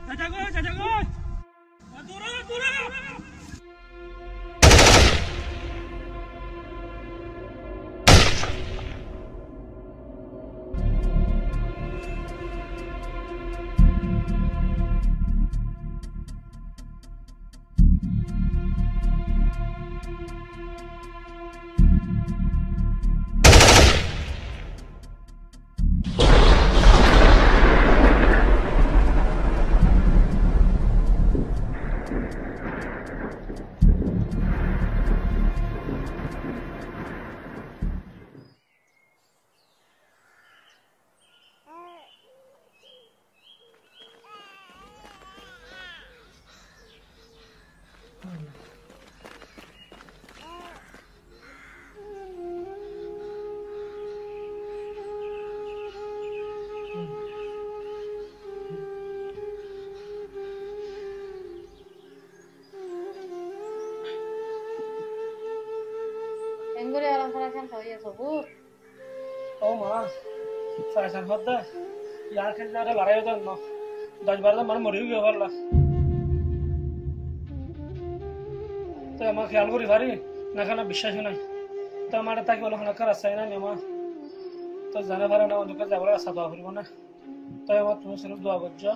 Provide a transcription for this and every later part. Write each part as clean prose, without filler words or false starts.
চাচা গো দূরে দূরে Enggak ada orang salah kan ya sebut. ও মা সাইসান হদ্দা ইয়ার খেলে না লড়াই হতো না 10-12 মান মরে গিয়ে হল তো আমার খেয়াল করি ভারি না খানা বিশ্বাস নাই তো আমার তাকে বলে খানা করা চাই না মা তো জানা পারে না অন্ধকার যাবার আশা দোয়া করিব না তো আমার তুমি শুনে দোয়া করছো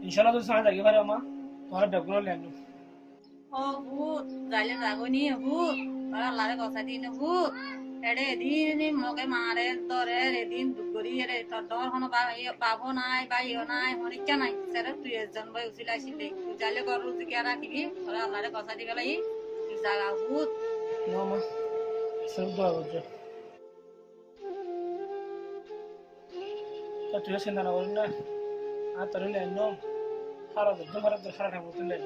ইনশাআল্লাহ তো সাথে থাকি পারে মা তোমার ডকুনো লেন ও ভূত যাইলে যাগনি ভূত ওরা লারে কথা দিন ভূত এড়ে দিন মগে মারে ধরে এদিন দুগরি রে তোর ডর হন বাবু নাই বা ইও নাই হনিকা নাই সেরে তুই একজন ভাই উছিলা আসিলে তুই যাইলে ঘর রুজি কে রাখিবি ওরা লারে কথা দিবে লাই তুই জাগা ভূত না মা শুনে দোয়া করছো তো তুই চিন্তা না করিস না আর তোর লেন হারা দে তোমার তো সারা ঠাকুর তুই লেন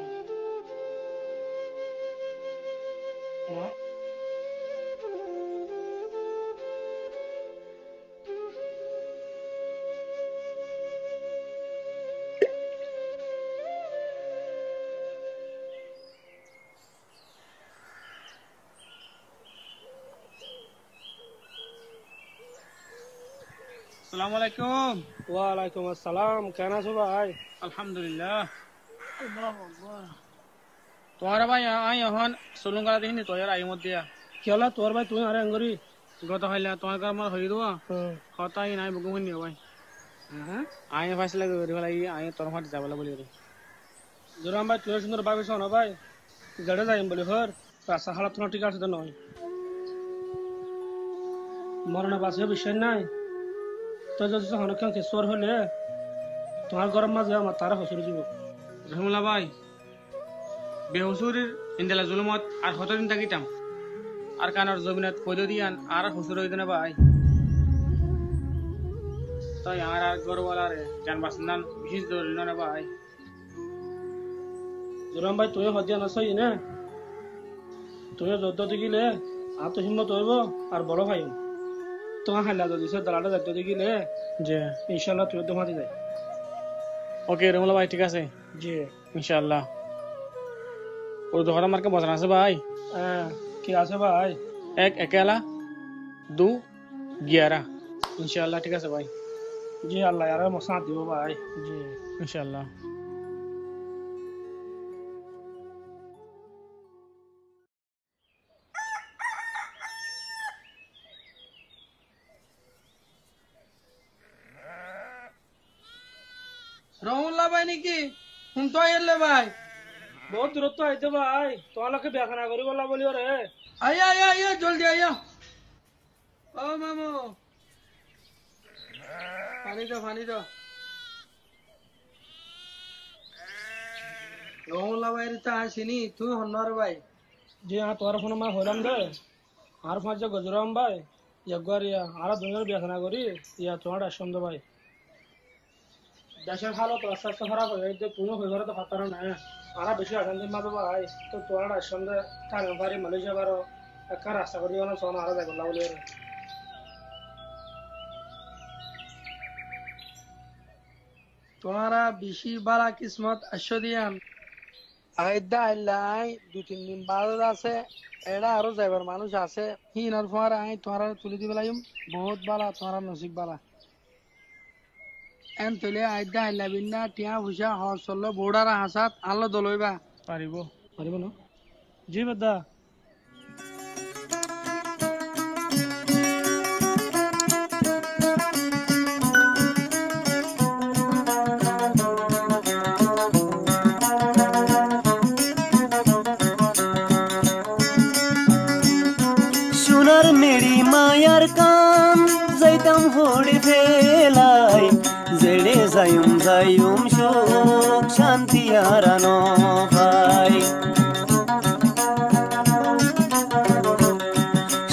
মা আসসালামু আলাইকুম ওয়ালাইকুম আসসালাম কেন আছো ভাই আলহামদুলিল্লাহ তোমার ভাই আই এখন সুলুঙ্গা দিন তো এর আই মধ্যে কি হলো তোর ভাই তুই আরে আঙ্গুরি গত হইলা তোমার কার মার হই দেবো হতাই নাই বুকুম নিও ভাই হ্যাঁ আই ফাইসলা করি ভাই আই তোর মাঠ যাবলা বলি রে জোরাম ভাই তুই সুন্দর ভাবে শোনো ভাই জড়ে যাইম বলি হর রাস্তা হালাত তোমার ঠিক আছে তো নয় মরণে বাঁচিয়ে বিষয় নাই তো যদি হনক্ষণ কেশর হলে তোমার গরম মাঝে আমার তারা হসুর যাব রহমুল্লাহ ভাই বেহুসুরির ইন্দেলা জুলুমত আর কতদিন থাকিতাম আর কানার জমিনত পদ দিয়ান আর হুসুর হইতে না ভাই তাই আর আর গরওয়ালা রে জান বাসনান বিশেষ জরুরি না ভাই জোরাম ভাই তুই হদিয়া নসই না তুই যত দেখিলে আর তো হিম্মত হইব আর বড় ভাই তোমার হাইলা যদি সে দালাটা যাইতে দেখিলে জি ইনশাল্লাহ তুই তোমাতে যাই ওকে রহমুল্লাহ ভাই ঠিক আছে জি ইনশাআল্লাহ ওর দোকান মার্কে বসান আছে ভাই হ্যাঁ কি আছে ভাই 1 अकेला 2 11 इंशाल्लाह ठीक है भाई জি আল্লাহ यार মসাদ দিব ভাই जी इंशाल्लाह রহমুল্লাহ ভাই নাকি হুম তো এলে ভাই বহুত দূরত্ব আইতে ভাই তোমালোকে বেখানা করি বলা বলিও রে আইয়া আইয়া আইয়া জলদি আইয়া ও মামু পানি দাও রহমুল্লাহ ভাই রে তা আসিনি তুই হন্নার ভাই জি হ্যাঁ তোমার ফোন মা হইলাম দে আর পাঁচ গজরাম ভাই একবার ইয়া আর দুজনের বেখানা করি ইয়া তোমার আসম দে ভাই দেশের ভালো তো স্বাস্থ্য খারাপ হয়ে যে তুমি হয়ে ঘরে তো পাতার না আর বেশি আগান্তি মাঝে ভাই তো তোমার আসম দে কারণ বাড়ি মালয়েশিয়া বারো একটা রাস্তা করি না সোনা আর যাই বলা বলি রে তোমারা বেশি বালা কিসমত আসো দিয়ান আইদা আইলাই 2-3 দিন বাদ আছে এরা আরো যাইবার মানুষ আছে হিনার ফোয়ার আই তোমারা তুলি দিবে লাইম বহুত বালা তোমারা নসিব বালা এন তলে আইদা আইলা বিন্না টিয়া ভুষা হর চললো বোর্ডারা হাসাত আনলো দলইবা পাৰিব। পাৰিব ন? জি বাদা। সোনার মেরি মায়ার কান যাইতাম হড়ে ফেলাই জেড়ে যাইম যাইম সুখ শান্তি হারানো ভাই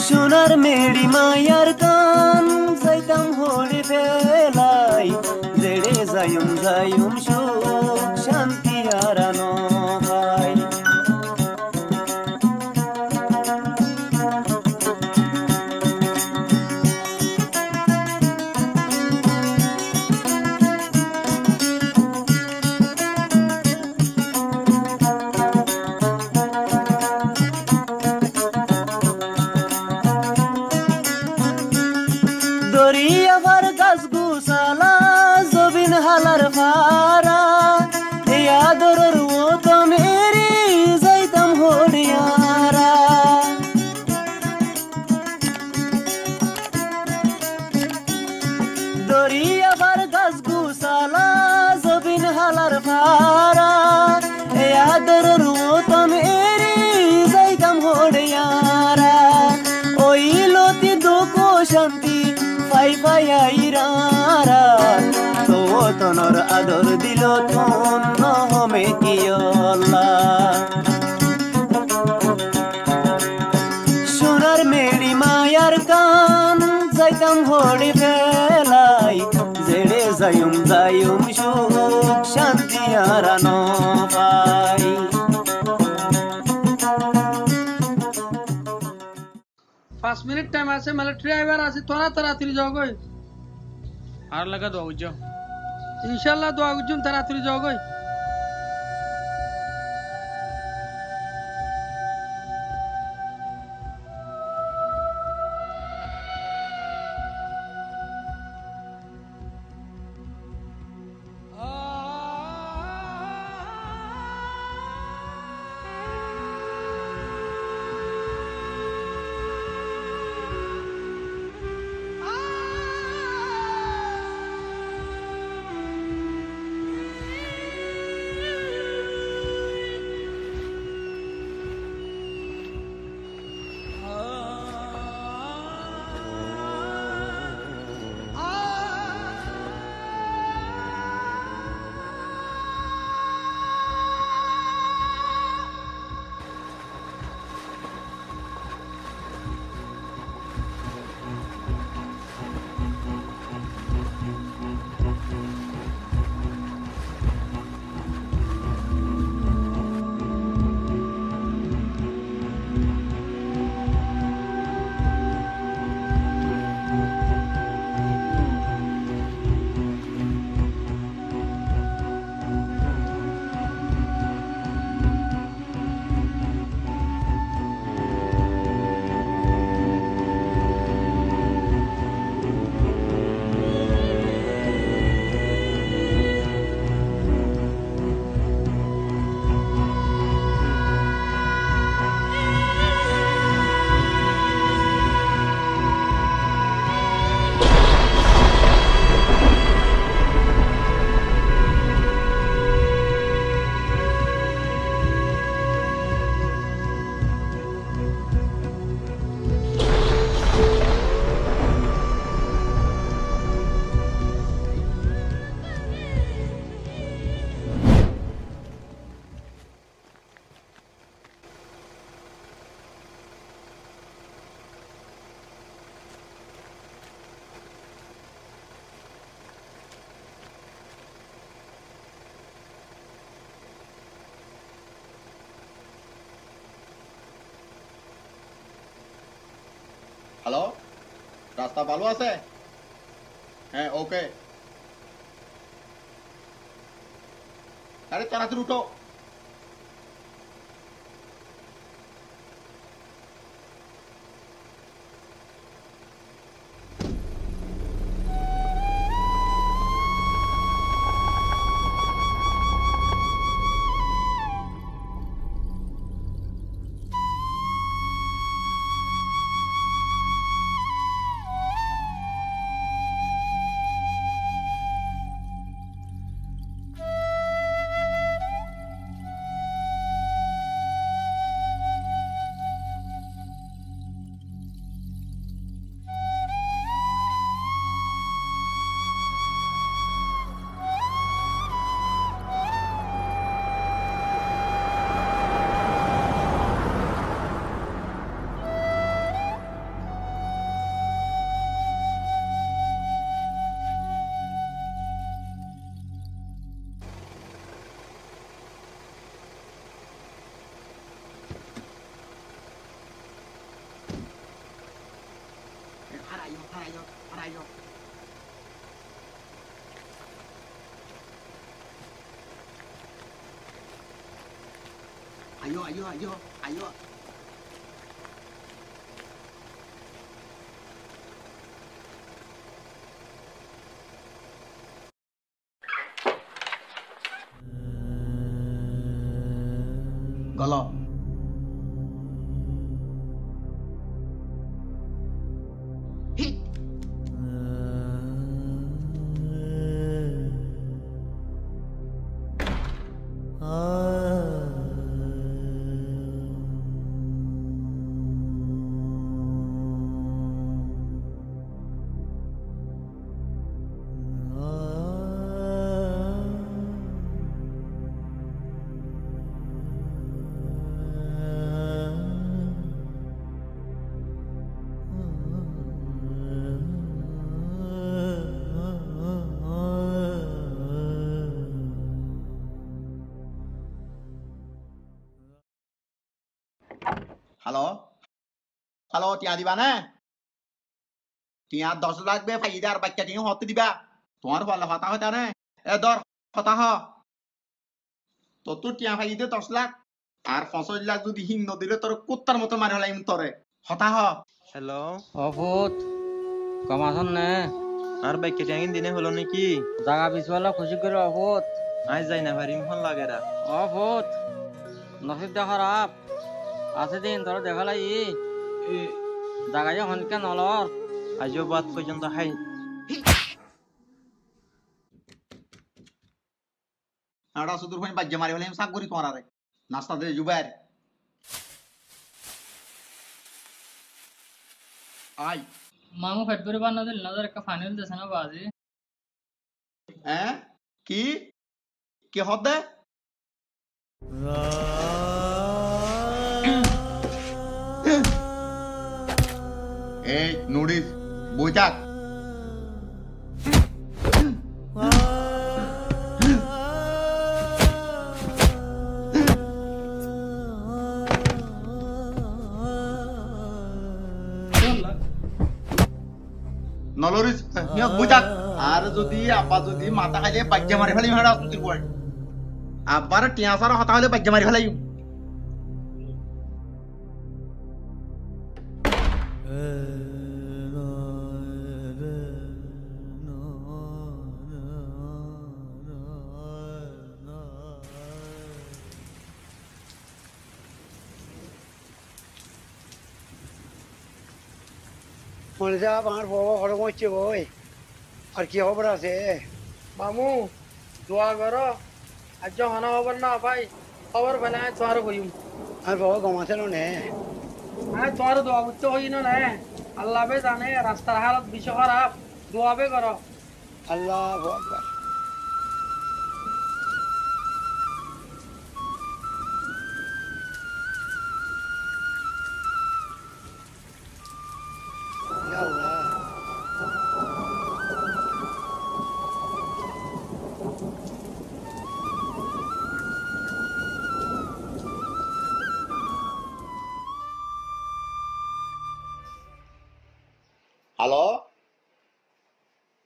সোনার মেরি মায়ার কান যাইতাম হড়ে ফেলাই জেড়ে যাইম যাইম সুখ শান্তি হারানো ভাই দরিয়াবার গাছ গুসালা জবিন হালার ফারা এই আদরের মতো মেরি যাইতাম হরিয়ারা দরিয়াবার গাছ গুসালা জবিন হালার ফারা এই আদরের মতো মেরি যাইতাম হরিয়ারা ওই লতি দুঃখ শান্তি পাই পাই আইরারা তো তনর আদর দিল ধন্য হমে কিয়লা সোনার মেরি মায়ার কান যাইতাম হড়ে ফেলাই জেড়ে যাইম যাইম সুখ শান্তি হারানো পাই 5 মিনিট টাইম আছে মানে ড্রাইভার আছে তোরা তাড়াতাড়ি যাও গই আর লাগা দোয়া বুঝছো। ইনশাআল্লাহ দোয়া করছুম তাড়াতাড়ি যাও গই হ্যালো, রাস্তা ভালো আছে? হ্যাঁ, ওকে। আরে তাড়াতাড়ি উঠো। ayo. Ayo. Golo. Hit. Halo, টিয়া দিবা না? টিয়া 10 লাগবে ফাইদা আর বাচ্চা টিয়া হতে দিবা। তোমার ভালো কথা হইতা না? এ দর কথা হ। তো তুই টিয়া ফাইদে 10 লাখ আর 50 লাখ যদি হিং ন দিলে তোর কুত্তার মতো মারি হলাইম তোরে। কথা হ। হ্যালো অভূত কমাসন নে আর বাইক কেটে আইন দিনে হলো নাকি জাগা পিছওয়ালা খুশি করে অভূত আজ যাই না ভারি ফোন লাগেরা অভূত নসিব দে খারাপ আছে দিন তোর দেখালাই জাগা যে হনকে নলর আজও বাদ পর্যন্ত হাই আড়া সুদূর হইন বাজ্জে মারি হলাইম সাক করি তোমার আরে নাস্তা দে জুবাইর আই মামু ফেটবুরি বান্না দিল নজর একটা ফাইনাল দেছে না বাজি হ্যাঁ কি হদে এই নুডিস বইটাক নলরিস নিয়ত বুঝাক আর যদি আপা যদি মাথা খাইলে বাজ্যা মারি ফেলাই হেডা আসুন তুই আবার টিয়া সারা হতা হলে বাজ্যা মারি ফেলাই মনে যা আমার বাবা ঘরে পৌঁছে বই আর কি খবর আছে মামু দোয়া করো আজ হনা খবর না ভাই খবর পেলে আমি তোমার কইম আর বাবা গমাছিল নে আমি তোমার দোয়া করতে হই না আল্লাহ বে জানে রাস্তার হালত বেশি খারাপ দোয়া বে করো আল্লাহ আকবার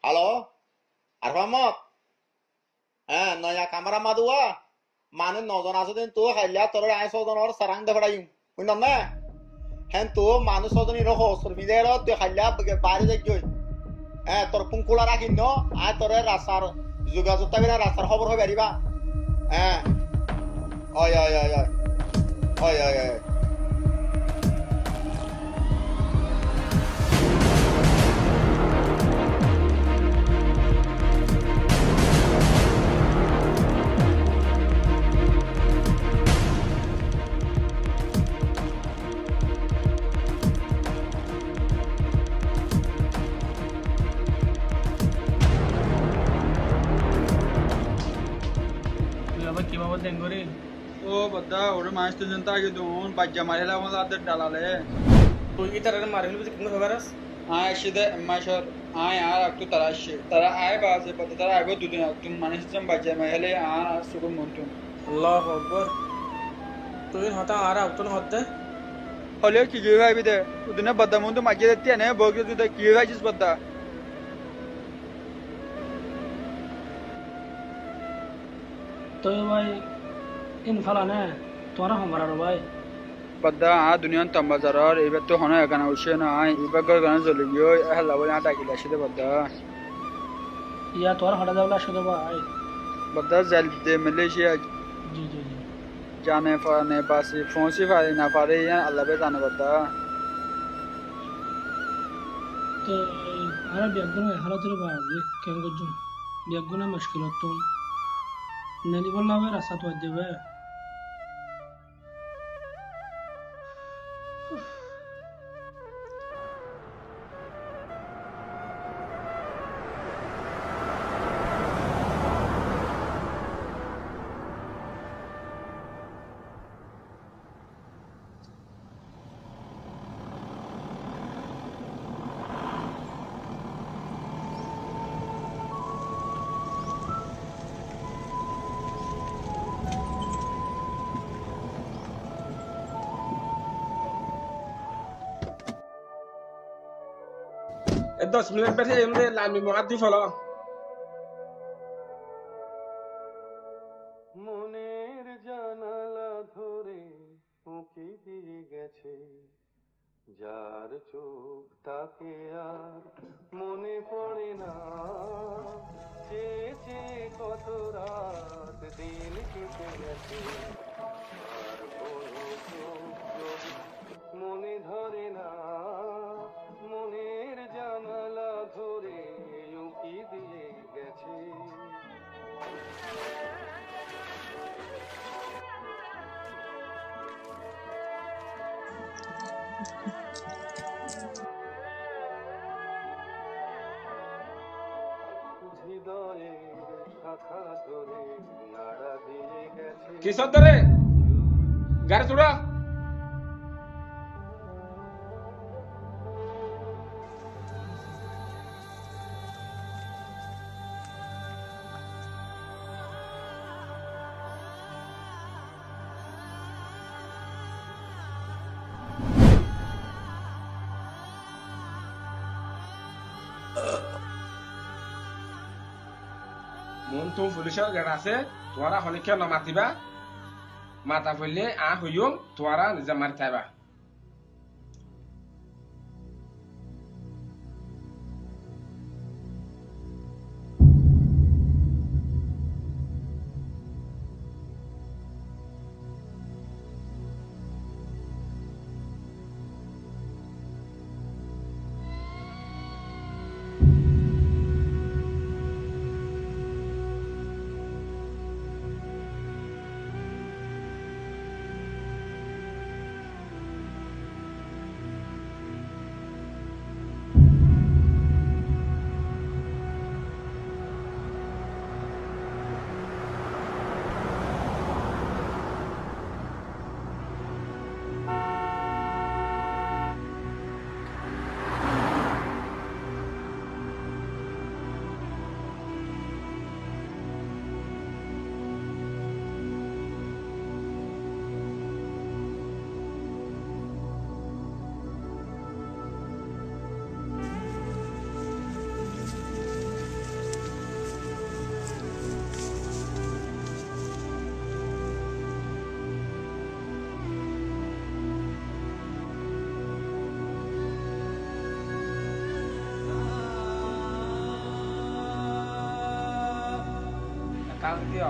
halo Arhamot naya kamera madua mane nojon aso den to khaila tor ai sojon or sarang de fadayum unnam na hen to manu sojon iro hosur bidero to khaila bari de joy tor pungkula rakin no ai tor rasar juga jutta bira rasar khobor hobe ariba oy ও বদ্দা ওরে মাছ তো জনতা আগে দোন বাজ্জা মারিলা আমাদের আদের ডালালে তুই কি তারা মারি হলি কিন্তু খবরাস আয় সিদে মাশার আয় আর একটু তারা আসে তারা আয় বাজে পথে তারা আগে দুদিন একটু মানুষ জম বাজ্জা মারিলে আর সুকুন মন্টু আল্লাহু আকবার তুই হতা আর আউতন হতে হলে কি ভাই বিদে দুদিনে বদ্দা মন্টু মাঝে দিতে না বগরে তুই কি ভাইছিস বদ্দা তো ভাই ইন ফালা না তোরা হমার ভাই বাদা দুনিয়ান তাম্বাজার এবার তো হনে এখানে উঠছে না এবার গর গানে চলে গিয়ে হেলা বলে ডাকিলে আসে বাদা ইয়া তোরা হঠাৎ যাবলে আসো ভাই বাদা জাল দে মালয়েশিয়া জি জি জি जाने फाने पासी फोंसी फारे ना फारे या अल्लाह पे जाने बता তো আর বিয়াগুনা হালাতের বাজে কেন গজুম বিয়াগুনা মুশকিল তো নেলি বললা ভাই রাস্তা তো দেবে দশ মিনিট বেশি এমনি লামি মহাদি ফলো মনের জানালা ধরে উঁকি দিয়ে গেছে যার চোখ তাকে আর মনে পড়ে না চেয়েছে কত রাত দিন কেটে গেছে আর কোনো চোখ মনে ধরে না মনের জানালা ধরে উঁকি দিয়ে গেছে কিসব ধরে গাড়ি চুড়া মন তো পুলিশের গাড়ি আছে তোরা হলিকে নমাতিবা মাতা ফেললে হইম তোরা নিজে মারি থাইবা Cambio.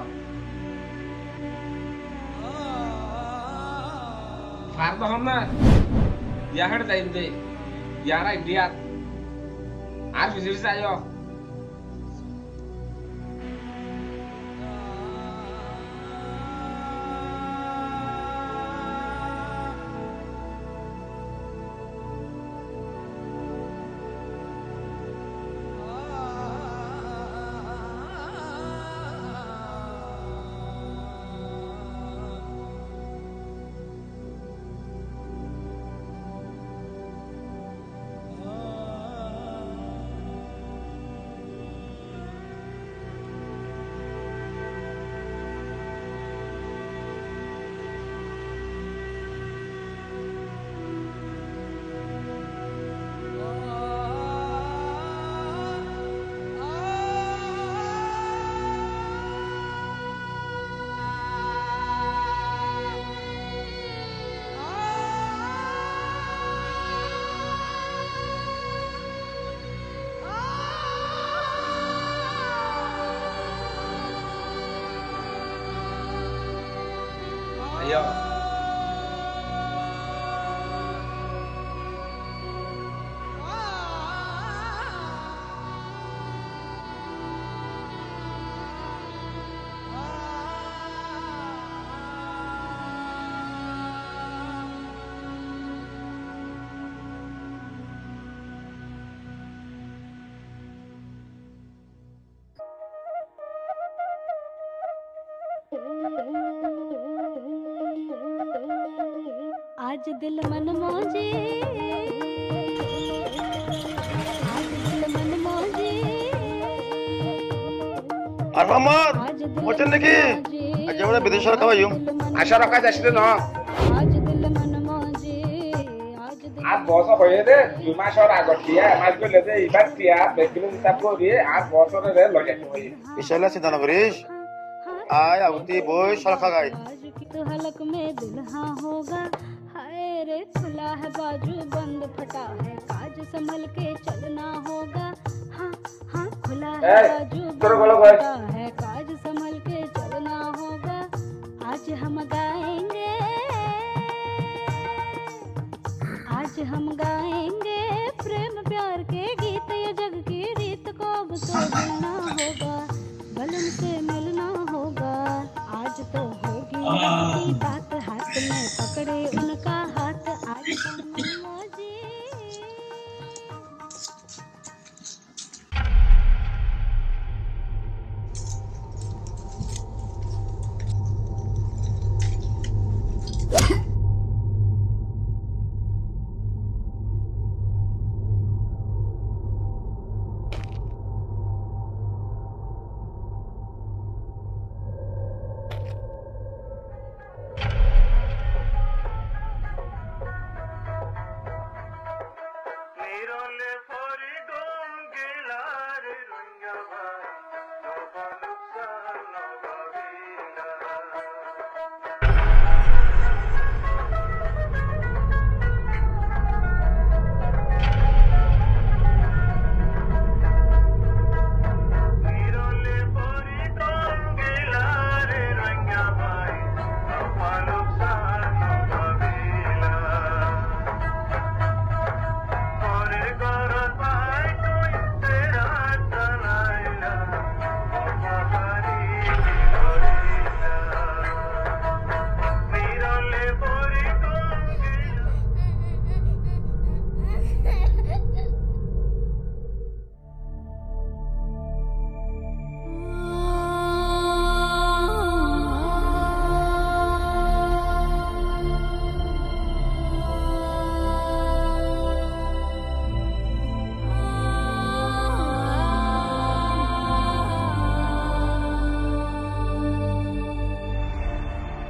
Fardo hamna. Yahar dainde. Yara idiat. Ar vizir sayo. Ayo. आज दिल मन मौजे आज दिल मन मौजे আর মামার ওঠেন নাকি আজ আমরা বিদেশের খাওয়াইম আশা রাখা যাচ্ছে না आज दिल मन मौजे आज दिल আর বছর হয়ে দে 2 মাসের আগত দিয়া মাস গলে দে ইবাদ দিয়া বেকিলো হিসাব করে 8 বছরের লগে হই ইনশাআল্লাহ চিন্তা না করিস আয় আগুতি বই সরখা গাই तो हलक में दुल्हा होगा हाय रे खुला है बाजू बंद फटा है काज संभल के चलना होगा हाँ हाँ खुला है बाजू बंद फटा है काज संभल के चलना होगा आज हम गाएंगे प्रेम प्यार के गीत ये जग की रीत को अब तो जीना होगा बलन से मिलना होगा आज तो होगी की बात हाथ में पकड़े उनका हाथ आज मन मौजी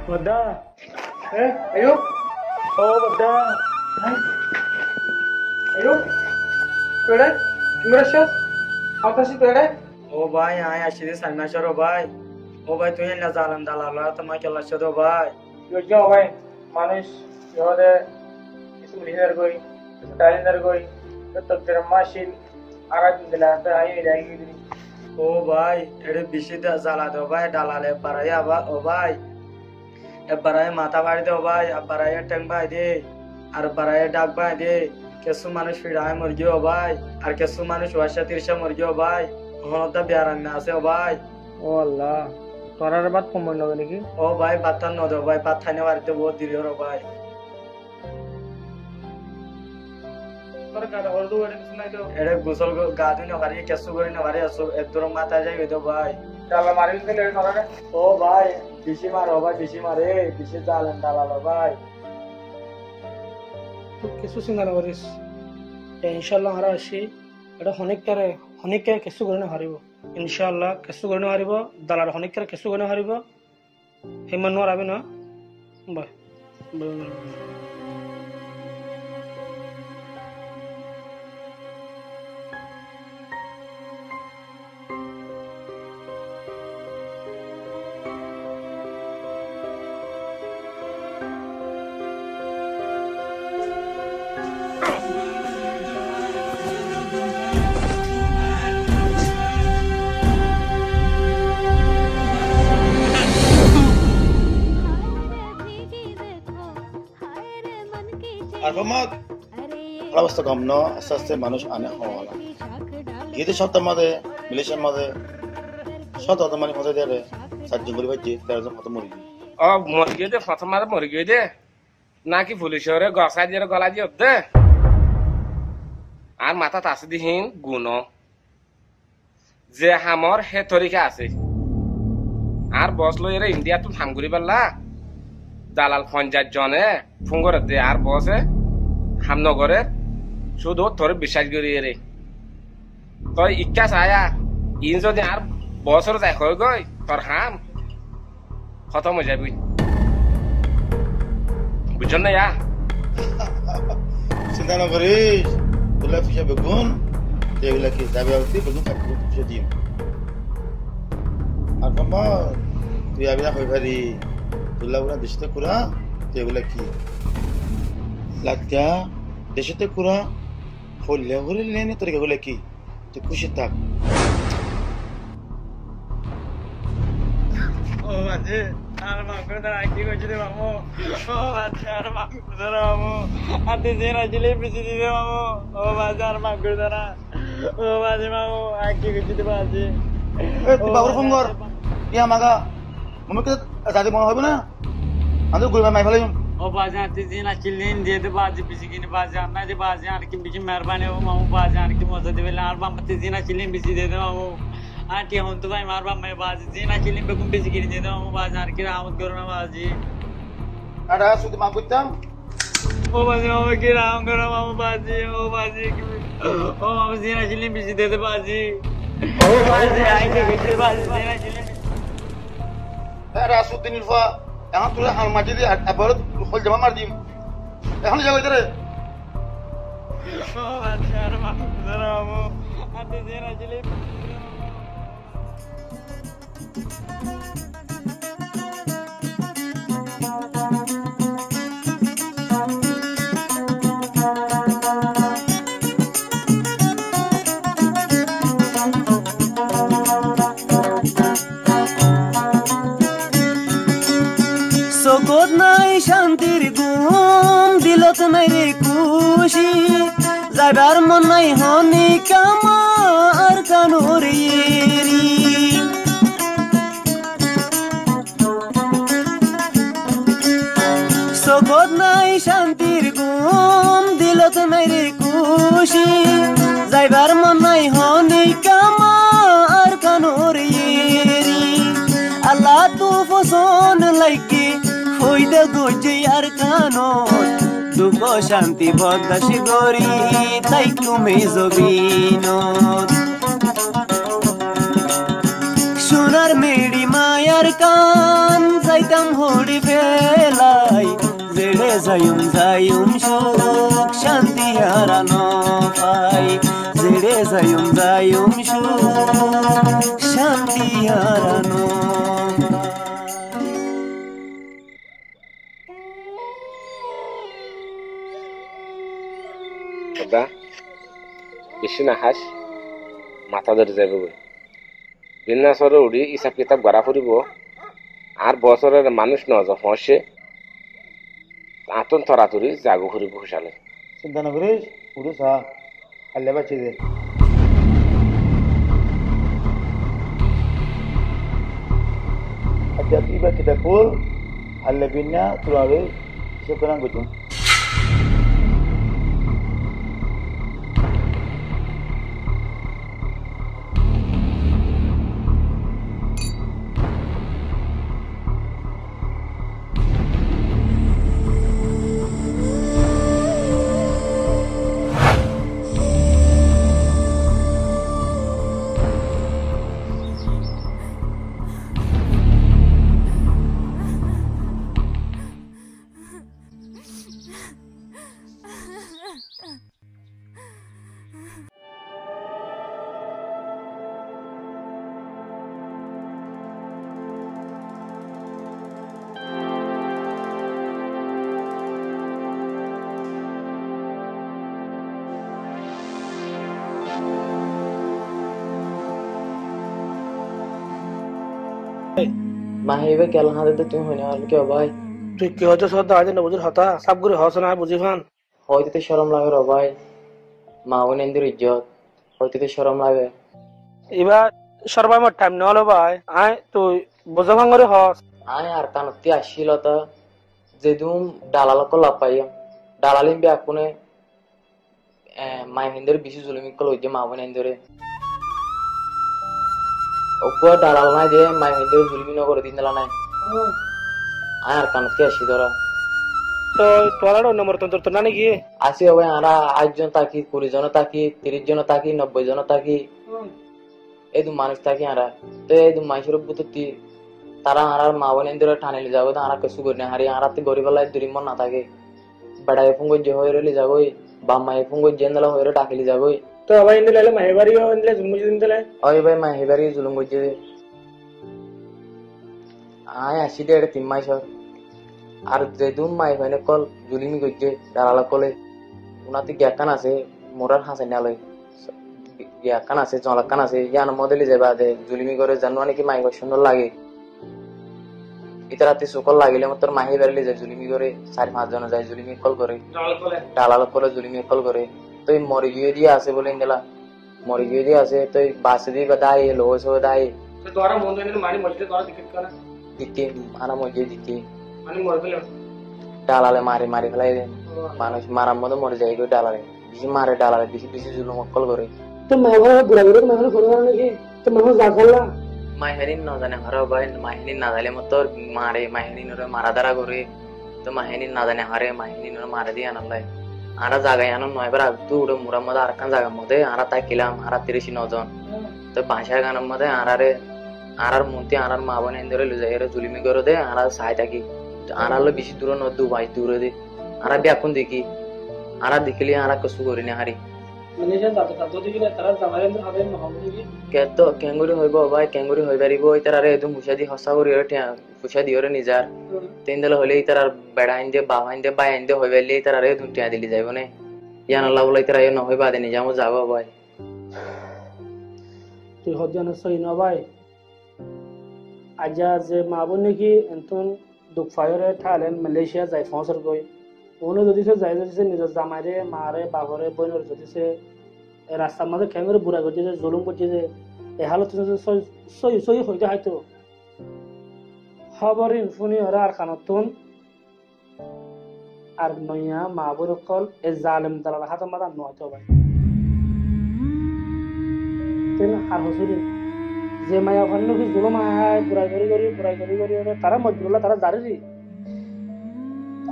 Wada. Ayo. Oh, Wada. Ayo. Pede? Gracias. Apa sih pede? ओ भाई आए आशीष सन्नाशरो भाई ओ भाई तू ये नजालम दलाला तमा के लशदो भाई Yo jauh, bay. Manis, yo de isu lihat goi, isu talender goi, tetap dermasin, arah jalan tu ayo lagi ni. ओ भाई एडे बिशी दजाला दो भाई डालाले परया बा ओ भाई ए परया माता बाड़ी दो भाई अब परया टंग भाई दे और परया डाक भाई दे केसु मानुष फिराय मर गयो भाई और केसु मानुष वाशा तिरशा मर गयो भाई होता ब्यारन में आसे ओ भाई ओ अल्लाह तोरार बात कमन लगे निकी ओ भाई बातन न दो भाई बात थाने वाले तो बहुत दिलो रो भाई तोर गादा और दो एडे सुनाई दो एडे गुसल गादु न हरी केसु गरी न हरी असो एकदुर माता जाई दो भाई चल मारी के ले तोरा ओ भाई बिशी मारो भाई बिशी मारे बिशी जालन डाला भाई तू केसु सिंगार वरिस इंशाल्लाह हरा आशी एडे हनिक के केसु गरने हारिबो इंशाल्लाह केसु गरने हारिबो दालार हनिक के केसु गरने हारिबो हेमनवर आबे ना बाय भीगी আর মত অবস্থা কম ন আস্তে আস্তে মানুষ আনে হওয়া গিয়ে সপ্তাহ মাঝে মিলেশন মাঝে শত মানে মজা দেবে 7 জন করে বাজে 13 জন হত মরি ও মরি গিয়ে দে প্রথম মারে মরি গিয়ে দে নাকি পুলিশের গসা দিয়ে গলা দিয়ে দে আর মাথা তাসি দিহীন গুণ যে হামর হে তরিকা আছে আর বস লই এর ইন্ডিয়া তো হাম করি পারলা দালাল 50 জনে ফোন করে দে আর বসে হামনগরে শুধু তোর বিশ্বাস করি রে তো ইচ্ছা চায়া ইন যদি আর বছর যাই হয়ে গই তোর হাম খতম হয়ে যাবি বুঝছেন না ইয়া চিন্তা না করিস তোলা ফিসা বেগুন এগুলা কি যাবে অবধি বেগুন কাটবো ফিসা দিম আর মামা তুই আবি না হয়ে পারি তোলা ওরা দেশতে কুড়া তুই এগুলা কি লাগা দেশতে কুড়া হলে হলে নেনে তোর এগুলা কি তুই খুশি থাক ও বাজে আর মাংস ধরা কি করছি রে মামু ও বাজে আর মাংস ধরা মামু আর তুই রাজিলে বেশি দিবে মামু ও বাজে আর মাংস ধরা ও বাজে মামু আর কি করছি রে বাজে তুই বাবুর ফোন কর ইয়া মাগা মামাকে দাদি মনে হবে না আমি গুড় মাই ফেলাই ও বাজে আর তুই না চিল্লিন দিয়ে দে বাজে বেশি কিনে বাজে আর না যে বাজে আর কি বেশি মেহরবানি ও মামু বাজে আর কি মজা দেবে আর মামা তুই না চিল্লিন বেশি দিয়ে দে মামু आंटी हम तो भाई मार बाप मैं बाजी जी ना चिल्ली पे कुंपी से गिरी देता हूँ बाज आर की रामत करो ना बाजी अरे सुध मांगुतम ओ बाजी मामा की राम करो मामा बाजी ओ मामा जी ना चिल्ली पे दे दे बाजी ओ बाजी आई के बेटे बाजी जी ना चिल्ली अरे सुध दिन इल्फा यहाँ तुला हाल माजी दे अबर खोल जमा मार दी यहाँ जाओ इधर ओ बाजी यार मामा जरा मामा आंटी जी ना चिल्ली सोकोत নাই শান্তির ঘুম দিলত নাই রে খুশি যাবার মন নাই হনি কামার কানুর ইরি সোকত নাই শান্তির ঘুম দিলত নাই রে খুশি যাইবার মন নাই হনি কামার কানুর ইরি আল্লাহ তু ফসন লাইকি হইদে গজে আর কানত দুঃখ শান্তি বদাস গরি তাই তুমি জবিনত সোনার মেড়ি মায়ার কান যাইতাম হড়ি ফেলাই জেড়ে যাইম সুখ শান্তি হারানো পাই জেড়ে যাইম সুখ শান্তি হারানো বেশি না হাস মাথা ধরে যাবে বিন্যাসরে উড়ি হিসাব কিতাব গড়া ফুরিব আর বছরের মানুষ নজর হসে আতন তরাতুরি জাগো ফুরিব হুসালে চিন্তা না করিস উড়ে সা আল্লাহ বাঁচিয়ে দে আচ্ছা তুই বা কিতা ফুল আল্লাহ বিনা তুলারে সে কেন বুঝুন মাহিবে কেলা হাতে তুমি হইনা হল কেউ ভাই তুই কি হচ্ছে সব দাঁড়িয়ে না বুঝির হতা সব করে হস না বুঝি ফান হয়তো শরম লাগে রে ভাই, মা বোন এদের ইজ্জত হয়তো শরম লাগে। এবার সর্বামর টাইম নহলো ভাই, আয় তুই বোঝা ভাঙরে হস। আয় আর কানতি আসছিল তা যেদুম ডালালক লাভ পাইয়া ডালালিম ব্যাগ কোনে মাই হিন্দের বেশি জুলুমি কল হইছে মা বোন এন্দরে ওপর ডালাল নাই দে মাই হিন্দের জুলুমি নগর দিন দিলা নাই। আয় আর কানতি আসি ধরা তো তোরা নম্বর তো না নাকি আসি হবে। আরা 8 জন থাকি, 20 জন থাকি, 30 জন থাকি, 90 জন থাকি, এই দু মানুষ থাকি। আরা তো এই দু মানুষের বুদ্ধি তারা আর মা বোন এন্দরে টানিলে যাবো, আরা কিছু করি না হারি। আরাতে গরিবেলায় দুরিমন না থাকে, বেড়াই ফুঙ্গো যে হয়ে রইলি যাবই, বা মাই ফুঙ্গো জেনলা হয়ে ডাকিলি যাবই। তো ভাই ইন্দে লাইলে মাহেবারি ইন্দে জুলুম দিন দিলে ওই ভাই মাহেবারি জুলুম করছে। আয় আসি দে 3 মাস আর যেদুম মাই ভাইনে কল জুলিমি করছে ডালালা কলে উনাতে গ্যাকান আছে মোরার হাসাই নালই গ্যাকান আছে জলাকান আছে ইয়ান মডেলি যাবা দে জুলিমি করে জানো নাকি মাই সুন্দর লাগে। ইতারাতে সকল লাগিলে মত মাহি বেরলি যায় জুলিমি করে 4-5 জন যায় জুলিমি কল করে ডালাল কলে জুলিমি কল করে। তো মরি গিয়ে দিয়ে আছে বলে ইন্দলা মরি গিয়ে দিয়ে আছে তো বাসে দিয়ে বাদাই লোস হয়ে দাই তো তোরা মন দেন মানি মসজিদে তোরা টিকিট করা দিকে আনা মসজিদ দিকে মানি মর দিলে ডালালে মারি মারি ফেলাই দেন মানুষ মারার মতো মরে যায় গো। ডালালে বেশি মারে ডালালে বেশি বেশি জুলুম কল করে। তো মাইভার বুড়া বুড়া মাইভার ফোন করা নাকি তো মানুষ যা করলা মাহিনী না জানে হারে ভাই মাহিনী না জানে মত মারে মাহিনী নরে মারা দারা করে। তো মাহিনী না জানে হারে মাহিনী নরে মারা দিয়ে আনলাই আরা জায়গায় আনো 9 বার আগতু উড়ে মুরার মধ্যে আরেকখান জায়গার মধ্যে আরা তাকিলাম আরা 39 জন। তো বাসায় গানের মধ্যে আরার মন্ত্রী আরার মা বোন এন্দরে লুজাই জুলিমি করে দে আরা সাই থাকি আরালো বেশি দূর ন 2 বাইশ দূরে দে আরা ব্যাকুন দেখি আরা দেখিলি আরা কিছু করি না হারি কেতো কেঙ্গুরি হইব ভাই কেঙ্গুরি হই পারিব ইতারে একদম হুশাদি হসা করি হুশা দিওরে নিজার তিন দিলে হইলে ইতার বেড়া আইন দে বাবা আইন দে বাই আইন দে হই পারলে ইতারে দুটিয়া দিলি যাইব নে ইয়ান আল্লাহ বলে ইতারে ন হই বাদে নি যাবো যাব ভাই। তুই হদিয়ান সই ন ভাই আজা যে মা বোন নাকি এন্তন দুঃখ ফায়রে ঠালেন মালয়েশিয়া যাই ফসর গই ওনো যদি সে যাই যদি সে নিজের জামাইরে মারে বাবরে বোনের যদি সে রাস্তার মাঝে খেঙ্গরে বুড়া করছে যে জুলুম করছে যে এ হালত সই সই হইতে হয়তো খবর ইনফুনি ওরা আর খানতুন আর নইয়া মা বোন কল এ জালেম দালাল হাতে মাথা নয়তো ভাই তেন আর হসুরি যে মায়া ভান্ন কি জুলুম আয় বুড়াই করি তারা মজবুরুল্লাহ তারা জারি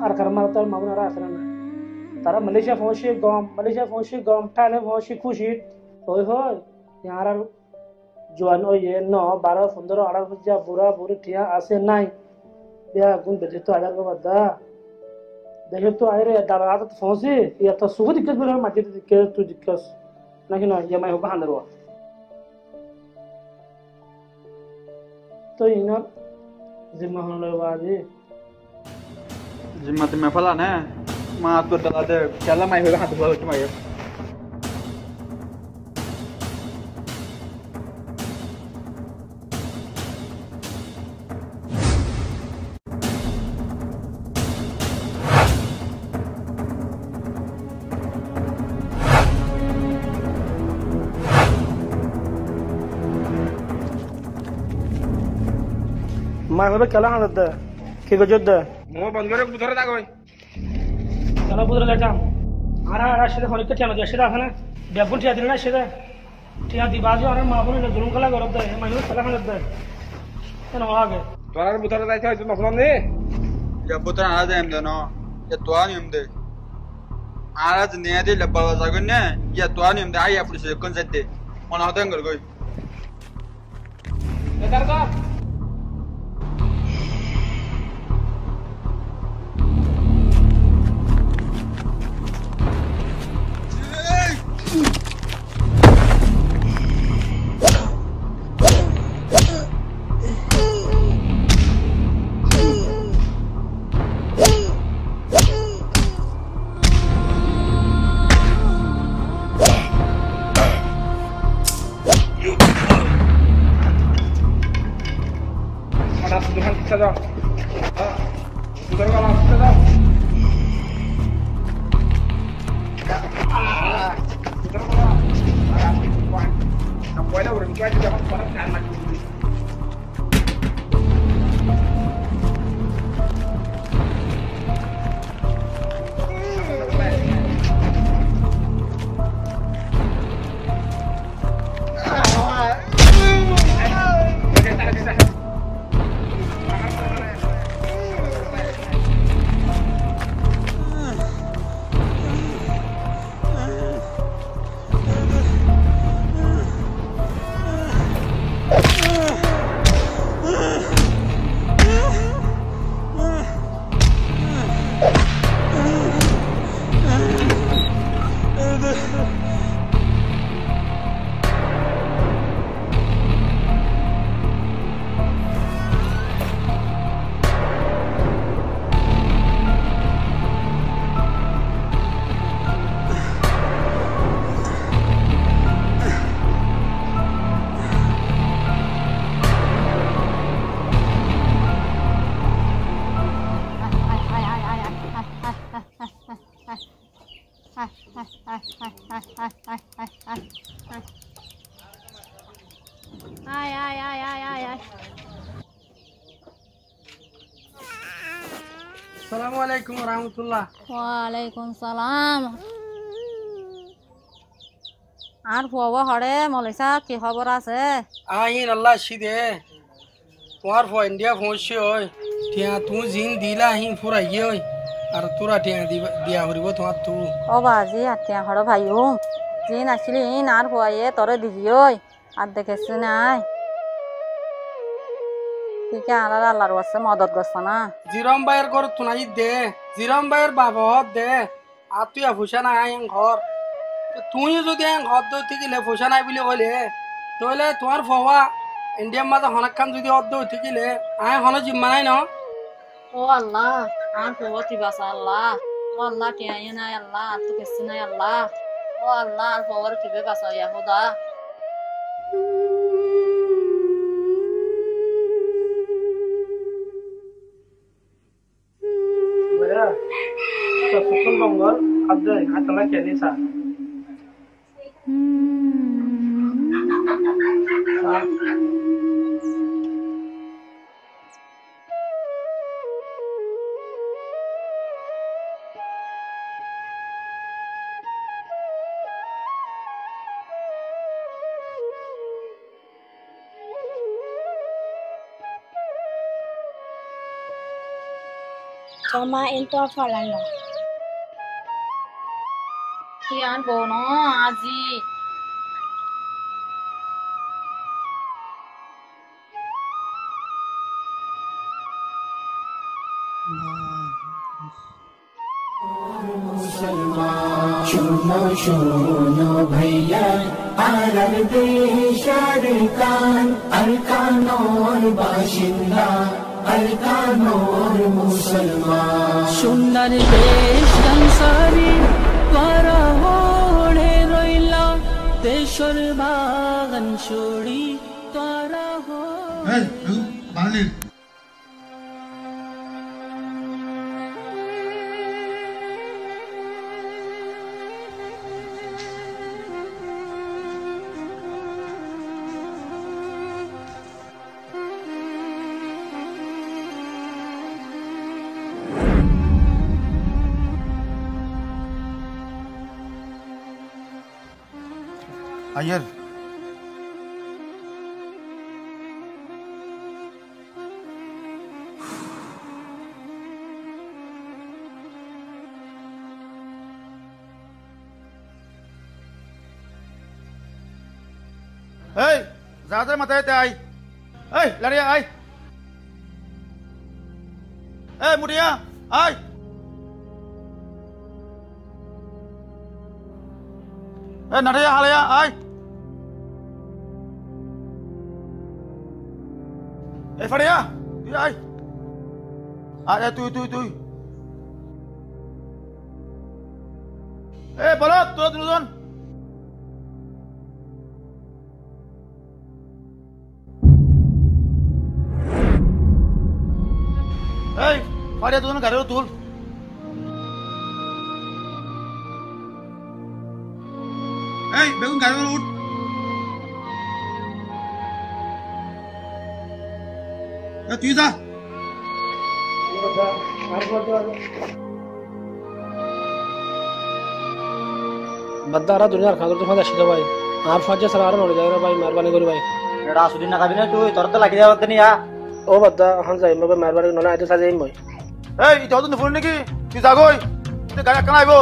আর কারমার তার মা বোনেরা আসে না তারা মালয়েশিয়া পৌঁছে গম ঠানে পৌঁছে খুশি হয় ইয়ার আর জোয়ান ওই 9, 12, 15, 18 বছর বুড়া বুড়ি ঠিয়া আসে নাই বিয়া গুণ বেঁচে তো আজার বাবা দা দেখে তো আয় রে দাঁড়া হাতে পৌঁছে ইয়া তো সুখ দিক্কত বলে মাঝে দিক্কত তুই দিক্কত নাকি নয় ইয়া মাই হোক হান্দার তো ইনার জিম্মা হলো বাজি जिम्मा तुम्हें फला ना माँ तो डला दे चला मैं होगा हाथ बोलो तुम्हारे माँ होगा चला हाथ दे কি গো যুদ্ধ মো বন্ধ করে বুধরে দাগ ওই চলো বুধরে লেটাম আরা সেটা হলে তো টিয়া সেটা আছে না বেগুন টিয়া দিল না সেটা টিয়া দি বাজু আর মা বোন জুলুম কলা গরব দেয় মানুষ খেলা খেলা দেয় কেন আগে তোর বুধরে যাইতে হয়তো নফলাম নে ya butan ada dem de no ya tuanium de ara de ne de la baba zagun ne ya tuanium de ay apli se kon zette ona hoten gol goy either কা দাও হ্যাঁ দুধের গলা আসতে দাও আয় আয় আয় আয় আয় আয় আসসালামু আলাইকুম রহমতুল্লাহ। ওয়ালাইকুম সালাম। আর ফুয়াবা হরে মলিসা কি খবর আছে? আহিন আল্লাহ শীতে তোমার ফো ইন্ডিয়া পৌঁছছে ওই টিয়া তুই জিন দিলা আহিন ফুরাইয়ে ওই আর তোরা টিয়া দিয়া হরিব তোমার তু ও বাজি আত্মীয় হরে ভাইও জিন আসলি ইন আর ফুয়াইয়ে তোরে দিবি ওই আর দেখেছি নাই ঠিক আছে আল্লাহর ওয়াসে মদত করছ না জিরম ভাইয়ের ঘর তুনাই দে জিরম ভাইয়ের বাবদ দে আর তুই ফুসা নাই আইন ঘর তুই যদি ঘর দৌড়তে গেলে ফুসা নাই বলে কইলে তাহলে তোমার ফোয়া ইন্ডিয়ার মাঝে হনাক্ষান যদি অর্ধ উঠে গেলে আয় হন জিম্মা নাই ন ও আল্লাহ আর ফুয়া বাসা আল্লাহ ও আল্লাহ টিয়াই নাই আল্লাহ আর তো কিছু নাই আল্লাহ ও আল্লাহ আর ফুয়ার কিবে বাসা ইয়া খোদা Sukun Bangor, ada adalah Kenisa. Sama itu hafalan lo. Kian bono aji. শুনো শুনো ভাইয়া আরব দেশের কান আরকানোর বাসিন্দা আরকানোর মুসলমান সোনার দেশ সংসারী তোরা হোড়ে রইলা দেশর বাগান ছড়ি তোরা Ayer. Hey, zaten mata itu ay. Hey, lari ay. Hey, mudia, ay. Hey, nari halaya ay. Eh, Faria, dia ay. Ada tu. Eh, balot, turun. Eh, Faria turun garis turun. Eh, begun garis turun. তুই যা बद्दारा दुनिया खादर तो फादा शिदा भाई are फाजा सरार नोड़ जाएगा भाई मेहरबानी करी भाई রাসুদিন না খাবি না তুই তোর তো লাগি যাওয়ার দিন ইয়া ओ बद्दा हम जाई मबे मेहरबानी नोला आइते सा जाई भाई এই ইটা তো ফুল নাকি তুই যা গই তুই গাড়ি কানা আইবো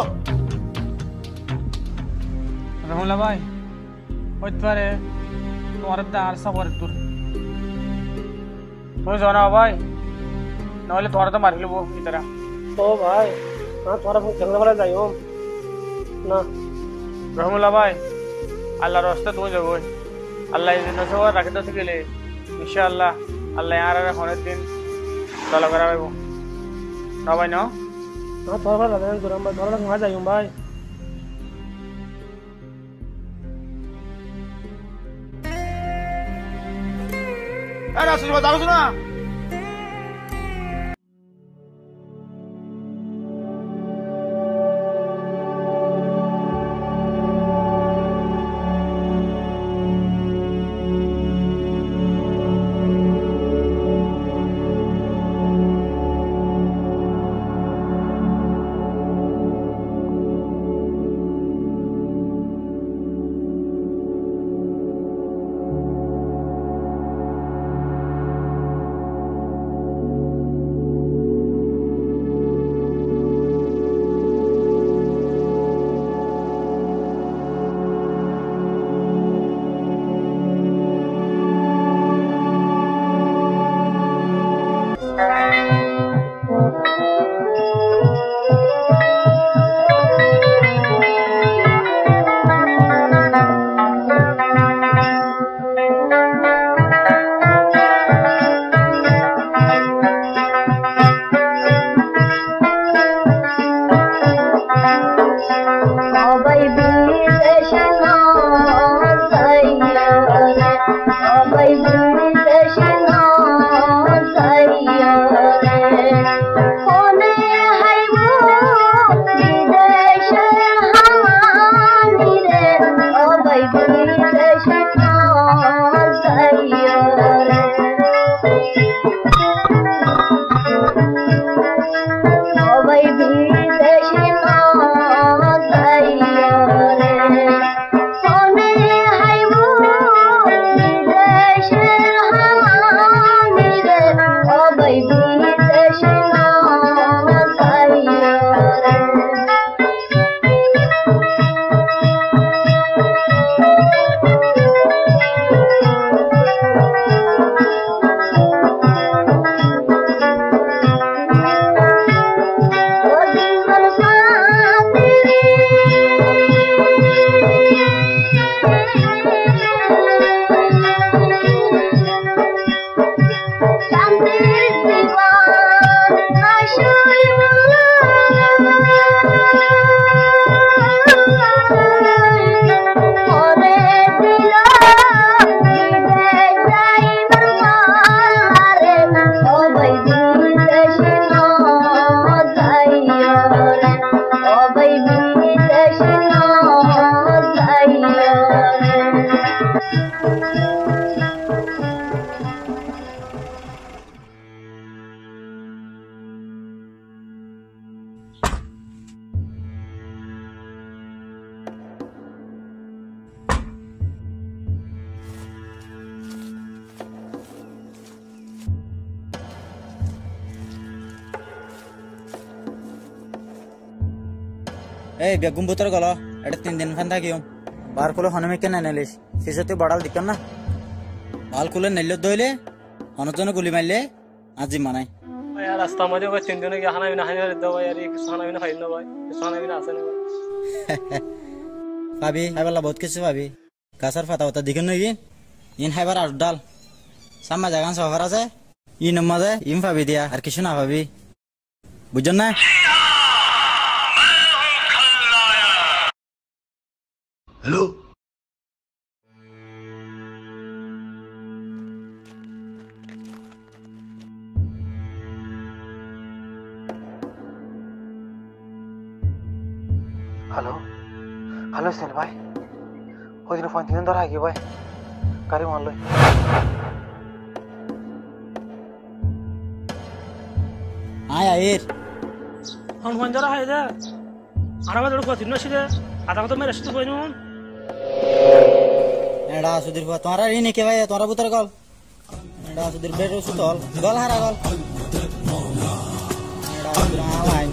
রহুলা ভাই হইতে পারে তোমার আর সফর দূর তুই জানা ভাই নাহলে তোরা তো মারি লব ইতারা ओ भाई हां तोरा फोन खेलने वाला जाई हम ना রহমুল্লাহ ভাই আল্লাহর রাস্তা তুই যাবো আল্লাহ এই দিন সব রাখতে গেলে ইনশাআল্লাহ আল্লাহ আর হনের দিন চলা করাবো না ভাই না हां तोरा लगे दुराम भाई तोरा लगे जाई हम भाई এই রাসুল ভাই যাও না এই বেগুম বুতর গল এটা 3 দিন ফান থাকিও বার কুলে হনমে কেন নেলিস শেষে বড়াল দিকন না বাল কুলে নেল্য দইলে হনজন গুলি মারলে আজি মানাই यार रास्ता में जो 3 दिन के खाना भी ना खाने दो यार ये खाना भी ना खाइनो भाई खाना भी ना आसे ना भाभी हाइबाला बहुत কিছু ভাবি কাসার ফাতা হতা দিকেন নই ইন হাইবার আর ডাল সামা জাগান শহর আছে ই নমাজে ইম ভাবি দিয়া আর কিছু না ভাবি বুঝছেন না হ্যালো हेलो हेलो सेल भाई वो दिन फोन 3 दिन आ गया भाई गाड़ी मान लो आया यार हम फोन जरा है जा आना में थोड़ा दिन नसी दे आधा तो मैं रेस्ट कोई नहीं एडा सुधीर बा तुम्हारा री नहीं के भाई तुम्हारा पुत्र कल एडा सुधीर बेरो सुतल गल हारा गल एडा सुधीर आलाइन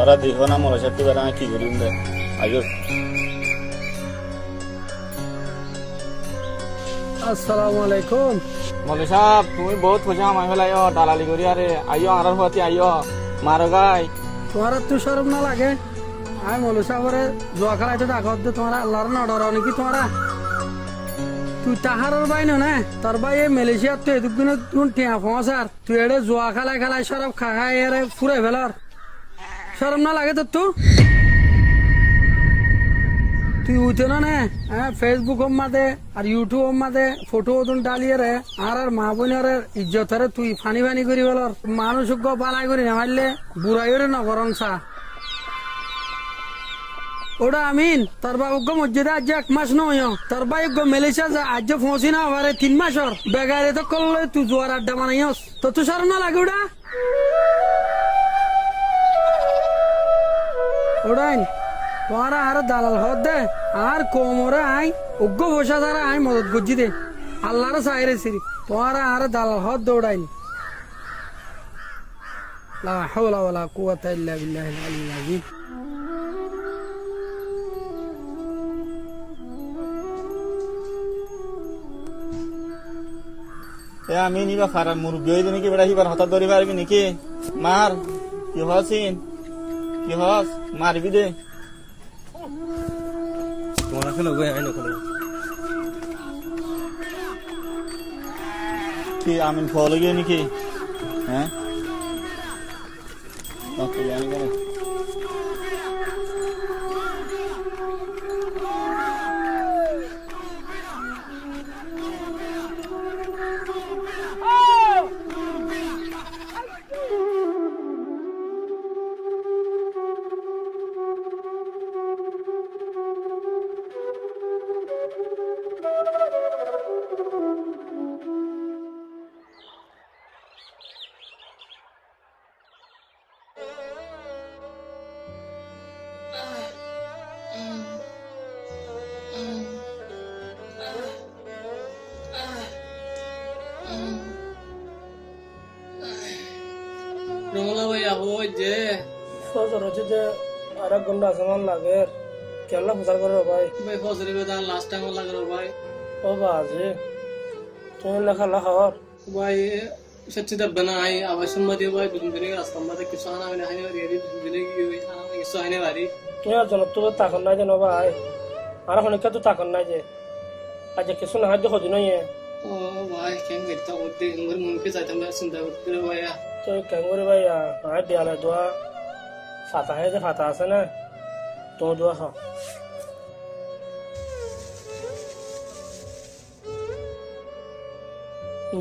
ওরা দেখো না মনে সত্যি বেড়া কি করিম দে আইও अस्सलाम वालेकुम मौलवी साहब तुम्हें बहुत खोजा मैं लायो दालाली करी अरे आइयो आरर होती आइयो मारो गाय तुम्हारा तू शर्म ना लगे आय मौलवी साहब रे जुआ खेला तो देखो दे तुम्हारा अल्लाह ना डराओ नहीं कि तुम्हारा तू ताहारर भाई ना तर भाई ये मलेशिया तो दुगुन तुम ठिया फंसार तू एड़े जुआ खेला खेला शराब खा यार पूरे भेलर शर्म ना लगे तो तू उठे ना फेसबुक मधे और यूट्यूब मधे फोटो डालिए रे আর মা বোনের ইজ্জতরে তুই ফানি ফানি করি বলর মানুষ বালাই করি না মারলে বুড়াইরে না বরংসা ওটা আমিন তোর বাবু মসজিদে আজ 1 মাস নয় তোর ভাই মালয়েশিয়া আজ পৌঁছি না আবার 3 মাসর বেগারে তো করলে তুই জোয়ার আড্ডা বানাইস তো তুই শরম না লাগে ওটাই তোমারা আর দালাল হদ দে আর কোমরে আই উগ্র বসা দ্বারা আই মদত গুজি দে আল্লাহর সাইরে সিরি তোমারা আর দালাল হদ দৌড়াই লা হাওলা ওয়ালা কুওয়াতা ইল্লা বিল্লাহিল আলিয়্যিল আযীম এ আমি নিবা খারাপ মুরব্বী হইতে নাকি বেড়া হিবার হঠাৎ ধরে পারবি নাকি মার কি হসিন কি হস মারবি দে তোমার খেলো গো আইনো খেলো কি আমিন ফলো গিয়ে নাকি হ্যাঁ ওকে জানি কেন রমলা ভাই আবো যে ফজর হচ্ছে যে আর এক ঘন্টা আসমান লাগে কেলা ফুসার করে ভাই ভাই ফজরে বেদা লাস্ট টাইম লাগে ভাই ও বাজে তুমি লেখা লাহর ভাই সচ্চি দব बनाई আবাসন মধ্যে ভাই দুদিন দিনে রাস্তা মধ্যে কিছু আনা মানে হানি রেডি দুদিন দিনে কি আনা কিছু আনে বাড়ি তুমি আর জনক তো তাকন নাই যে নবা ভাই আর হনিকা তো তাকন নাই যে আজ কিছু না হাতে হদি নয় ও ভাই কেন গেতা ওতে ইংর মুনকে যাইতাম না চিন্তা করতে ভাই তো কেন করে ভাই আর দেয়ালে দোয়া ফাতা হয় যে ফাতা আছে না তো দোয়া খাও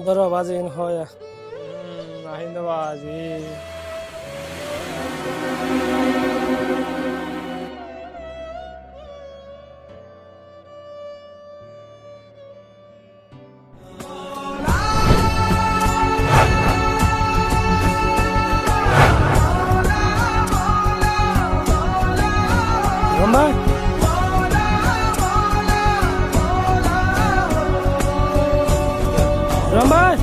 ধরো বাজে হয় আহিন্দ বাজে Ramai Ramai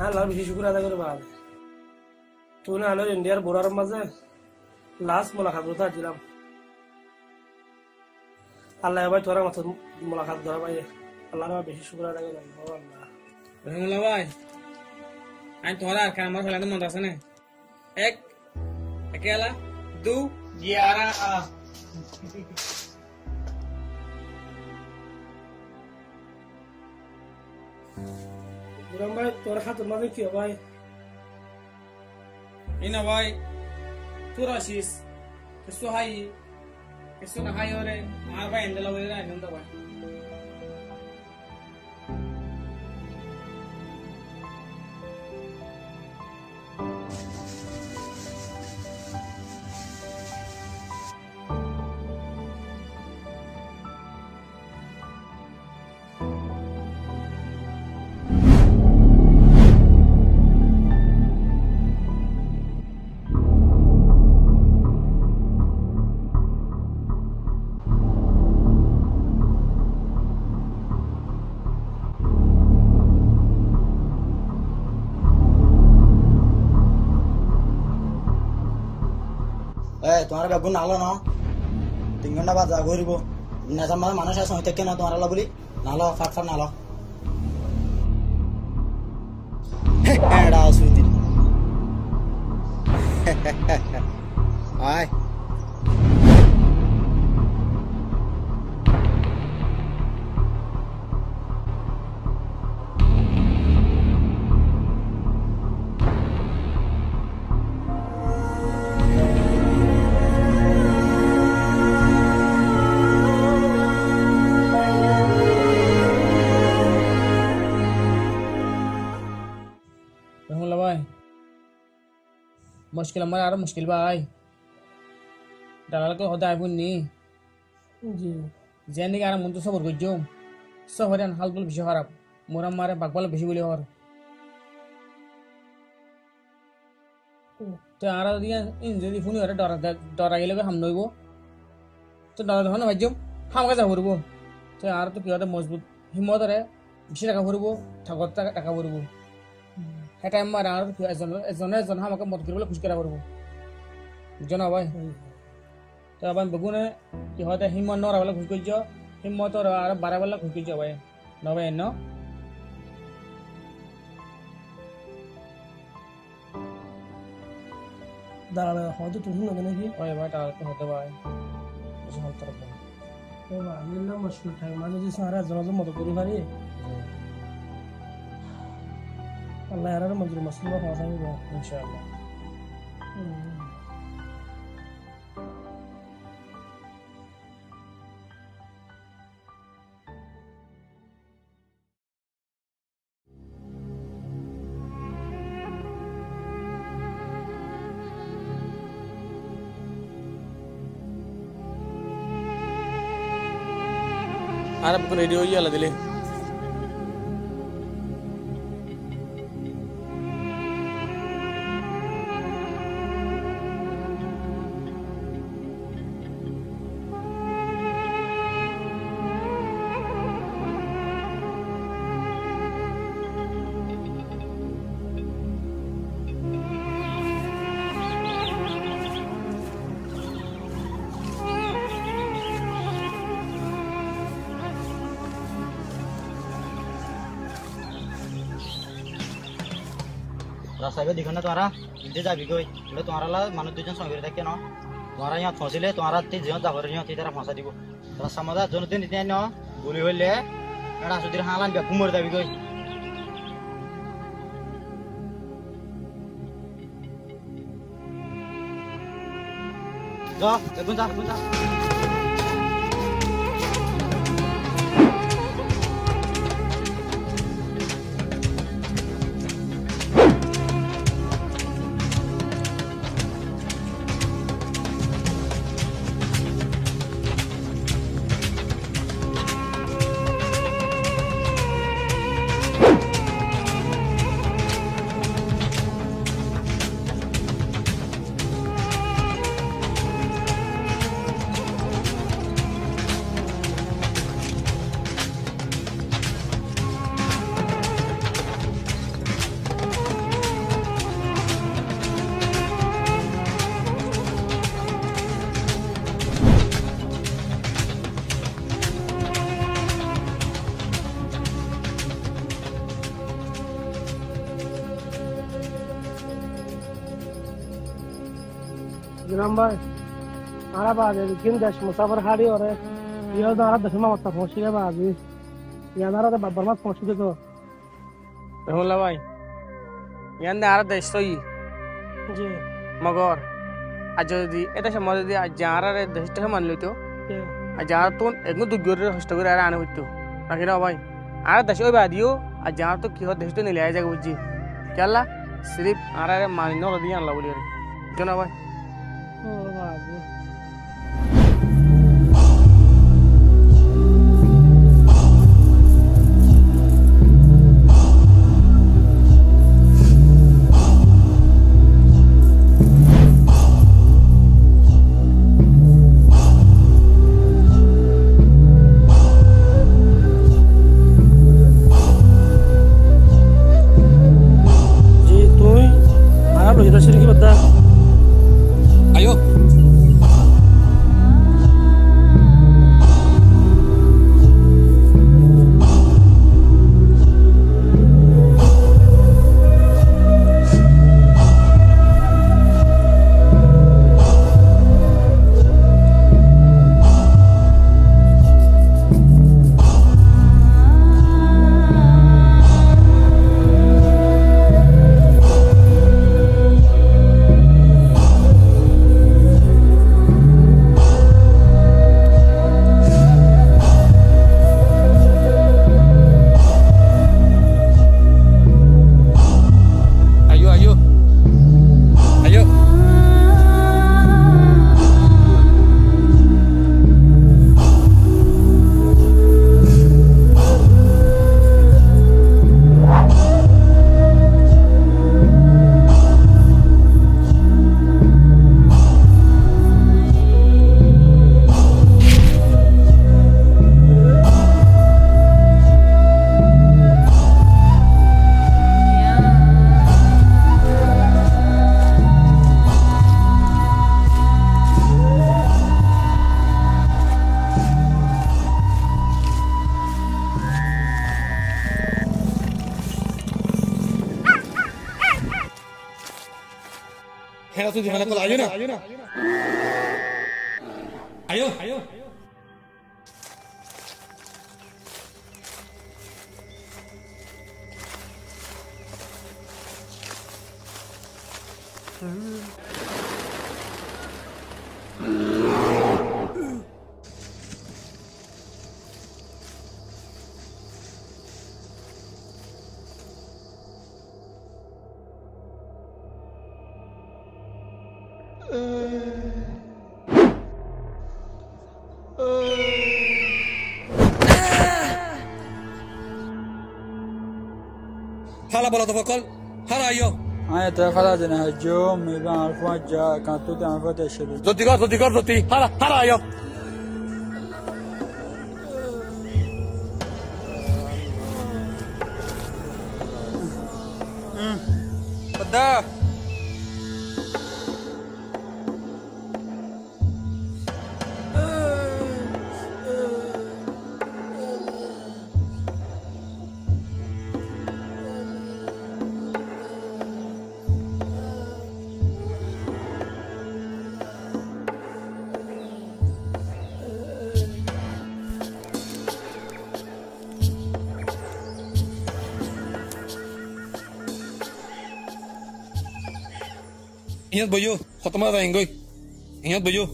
আল্লাহর বেশি শুকর আদায় করে বাদ তুই না আলো ইন্ডিয়ার বোরার মাঝে লাস্ট মোলাকাত করতে আসছিলাম আল্লাহ ভাই তোরা মাথা মোলাকাত ধরা ভাই আল্লাহর বেশি শুকর আদায় করে আল্লাহ রহমুল্লাহ ভাই আমি তোমার আর আমার ফেলাতে মন আছে না এক একেলা দু 11 Buram भाई तोरा खातर माने क्यों भाई ina भाई turashis kesu hai kesu na hai ore mar भाई endela ore na nda भाई তোমার বেগুন নালো ন 3 ঘন্টা বাদ যা ঘুরিব নেতা মানুষ আছে হইতে কেন তোমার আলো বলি নালো ফাট ফাট নালো এডা সুইদি আয় मुश्किल हमारे यार मुश्किल भाई डालाल को होता है बुन्नी जी जेनी यार मुंतो सबर को जो सफर यान हाल बोल बिशो खराब मोरा मारे बागबाल बिशो बोले और তো আর দিয়া ইন যদি ফোন হরে ডরা গেলে হাম নইব তো ডরা যখন ভাজ্যম হামকা যা করব তো আর তো কি হতে মজবুত হিম্মতরে বেশি টাকা ভরব ঠাকুর টাকা ভরব সেই টাইম আর আর এজনে আমাকে মত করবলে খুশ করা করব বুঝছো না ভাই তো আবার বেগুনে কি হতে হিম্মত নরা বলে খুশ করছ হিম্মত আর বারা বলে খুশ করছ ভাই নবে ন দাঁড়ালে হয়তো তুমি না নাকি ওই ভাই টাকা তো হতে ভাই বেশি হাল তরফ ও ভাই এলো মুশকিল থাকে মানে যে সারা জনজ মত করি পারি আল্লাহ এর মঞ্জুর মাসুল বা ফাসাই গো ইনশাআল্লাহ আর আপনি রেডি হইয়া আলা দিলে রাস্তায় দেখো না তোমরা ইন্দে যাবি কই বলে তোমরা মানুষ দুজন সঙ্গে থাকে না তোমরা ইয়া ফসিলে তোমরা তে জিও যাবর জিও তে তারা ফসা দিব রাস্তা মধ্যে জনদিন দিতে ন গুলি হইলে এড়া সুদির হালান বে কুমর যাবি কই যা দেখুন যা जनाब भाई आरा बाज लेकिन दश मुसाफिर हाड़ी और ये दारा दशमा मत पहुंची है बाजी ये दारा तो बब्बर मत पहुंची तो রহমুল্লা ভাই ইয়ান আর দেশ সই जी মগর আজ যদি এটা সময় যদি আজ যারা দেশটা মান লইতো আজ যারা তো একদম দুগরে কষ্ট করে আর আনে হইতো নাকি না ভাই আর দেশ ওই বাদিও আজ যারা তো কি হয় দেশটা নিলে আয় যাবে বুঝছি কেলা সিরিফ আর মানি ন দিয়ে আনলা বলি আর কেন ভাই ओ बाजी আয়ো है तू दिखाने को आयो ना आयो هلا بلا تفضل هلا ايوه أنا تخلص أنا هجوم يبان عرفان جاء كان توتي عن فتح شديد زوتي هلا ايوه بدأ Ingat boyo, khotama da ingoy. Ingat boyo.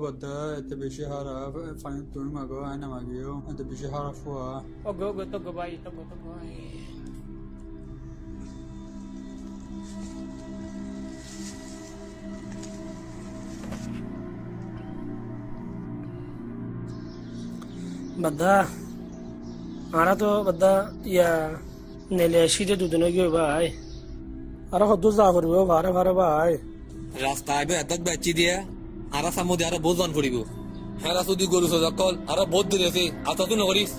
بدأ أنت بشي هارا فاين تون ما جو أنا ما جيو أنت بشي هارا فوا Ogo togo bai togo ai. Bada ara to bada ya neleshi de dudno gyo bai ara hoddu zafur go vara bai রাস্তায় বে এত বেচি দিয়ে আরা সামুদে আরা বহুত জন পড়িব হেরা যদি গরু সজাকল আরা বহুত দূরে আছে আতা তুই নকরিস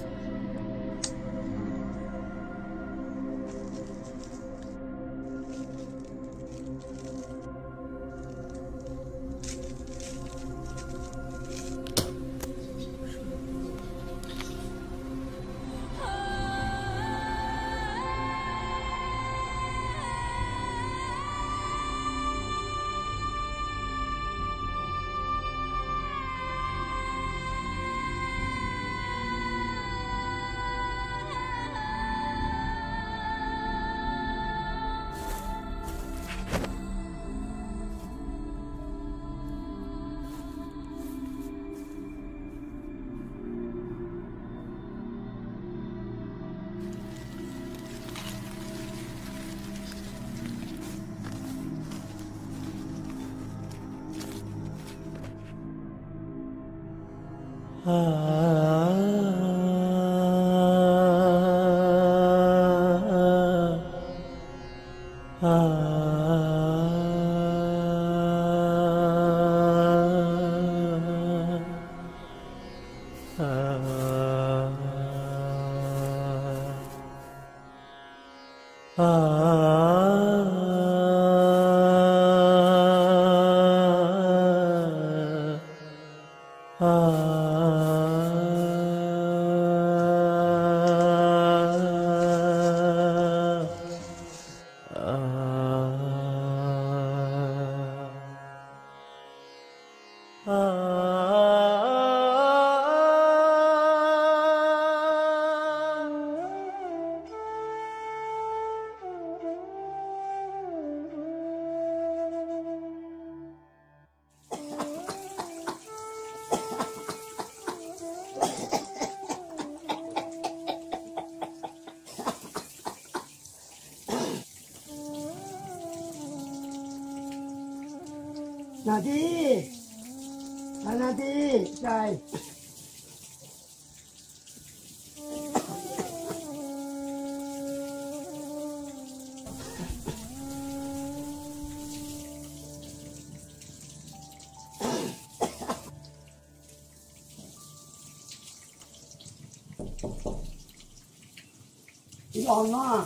Nanti, nanti, say. Allah.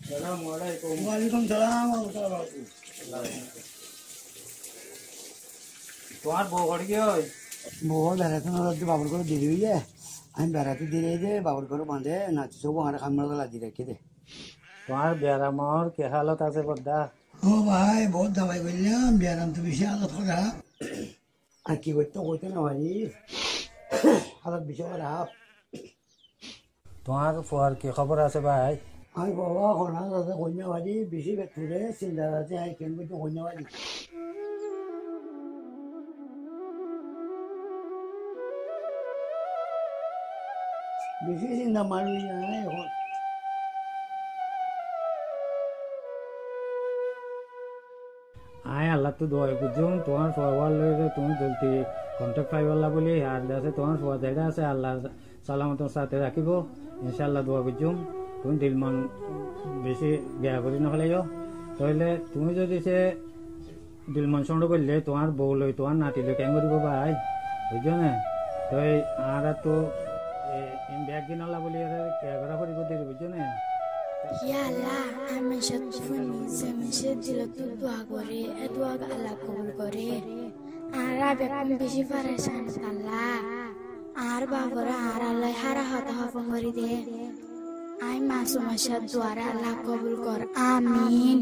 Assalamualaikum. Waalaikumsalam warahmatullahi wabarakatuh. তোমার বউ ঘরে কি হয়? বউ বেড়াতে না বাবুর করে দেরি হয়ে যায়। আমি বেড়াতে দেরি হয়ে যায় বাবুর করে বাঁধে নাচি সব আর খামড়া লাগি রেখে দে। তোমার ব্যারামর কে হালত আছে বদ্দা? ও ভাই বহুত দাবাই করলাম ব্যারাম তো বেশি হালত খারাপ। আর কি করতে কইতে না ভাই হালত বেশি খারাপ। তোমার ফুয়ার কি খবর আছে ভাই? আমি বাবা কোনা দাদা কইনা ভাই বেশি বেতুরে চিন্তা আছে আই কেন কইতে কইনা ভাই। বেশি চিন্তা মারবি না এখন। আয় আল্লাহ তো দোয়া বুঝুন তোমার ফুয়ার লইলে তুমি জলদি কন্ট্যাক্ট পাইবাল্লা বলি আর আছে তোমার ফুয়া জায়গা আছে আল্লাহ সালামতের সাথে রাখিব ইনশাআল্লাহ দোয়া বুঝুম তুমি দিল মন বেশি বেয়া করি নহলেও তাহলে তুমি যদি সে দিল মন সন্ড করলে তোমার বউ লই তোমার নাতি লই কেন করিব ভাই বুঝছো না তো আর তো ব্যাগ কিনালা বলি কেগরা করিব দেরি বুঝছো না Ya Allah, আমি সত্যি সে দিল তো দোয়া করে দোয়া আল্লাহ কবুল করে আর বেকম বেশি পরেশান আল্লাহ আর বাবরা আর আল্লাহ হারা হতা হফম করে দে আই মাসুম সাদ দোয়া আল্লাহ কবুল কর আমিন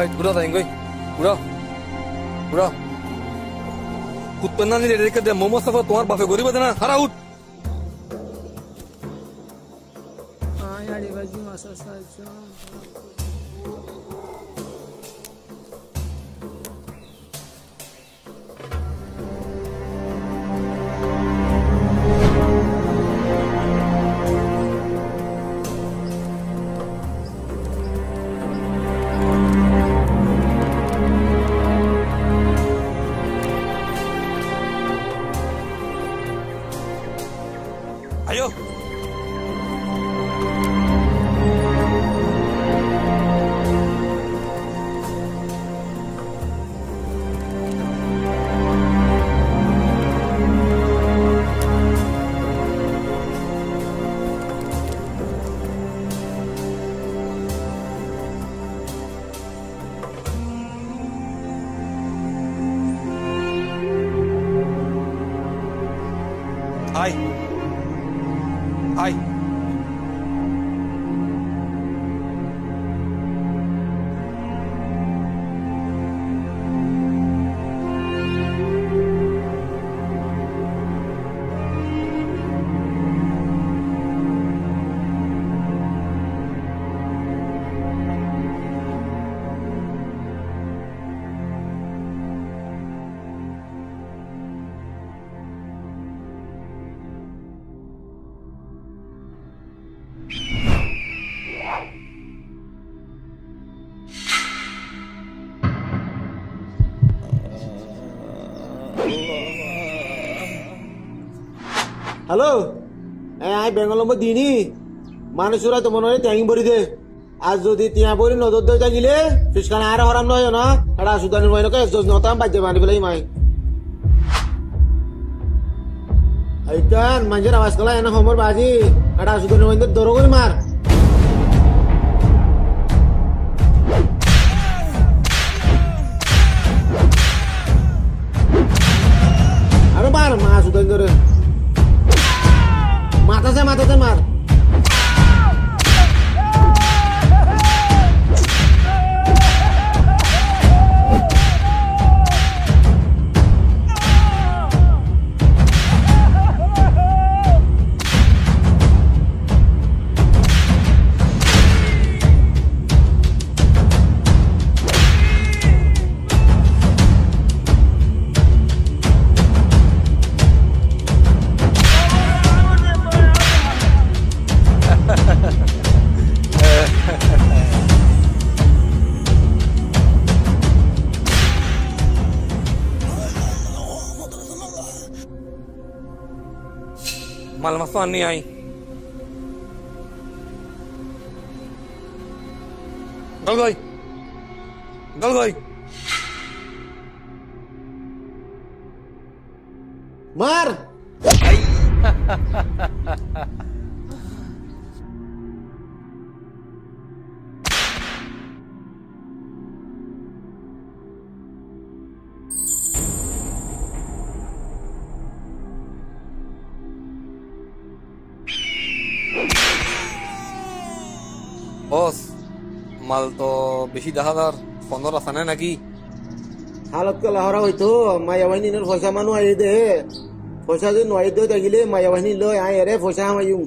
Hai, udah tayang gue. Udah. Kutpenna ni dari kerja momo safa tuar bafe gori badana. Hara ut. Ay, ali baju masa saja. Ayo. Hai. Hai. Hello I Bengal দিনি মানুষরা তো মনে হয় ট্যাঙ্গি ভরি দে আর যদি তিয়া বলি নজর দিয়ে থাকিলে ফিসখানা আর হরাম নয় না এটা সুদানের মহিলাকে নতাম বাজ্যে মানি ফেলাই মাই এইটান মানুষের আওয়াজ কলা এনে সমর বাজি এটা সুদানের মহিলা দৌড় করে মার আরো মার মা সুদান ধরে মাথাতে মার মাল মাছ আনি আই গল গই মার বস মাল তো বেশি 10,000-15 আছে না নাকি হালত কলা হরা হইতো মায়া বাহিনীর পয়সা মানুষ আই দে পয়সা যদি নয় দে থাকিলে মায়া বাহিনী লই আই এরে পয়সা হামাইম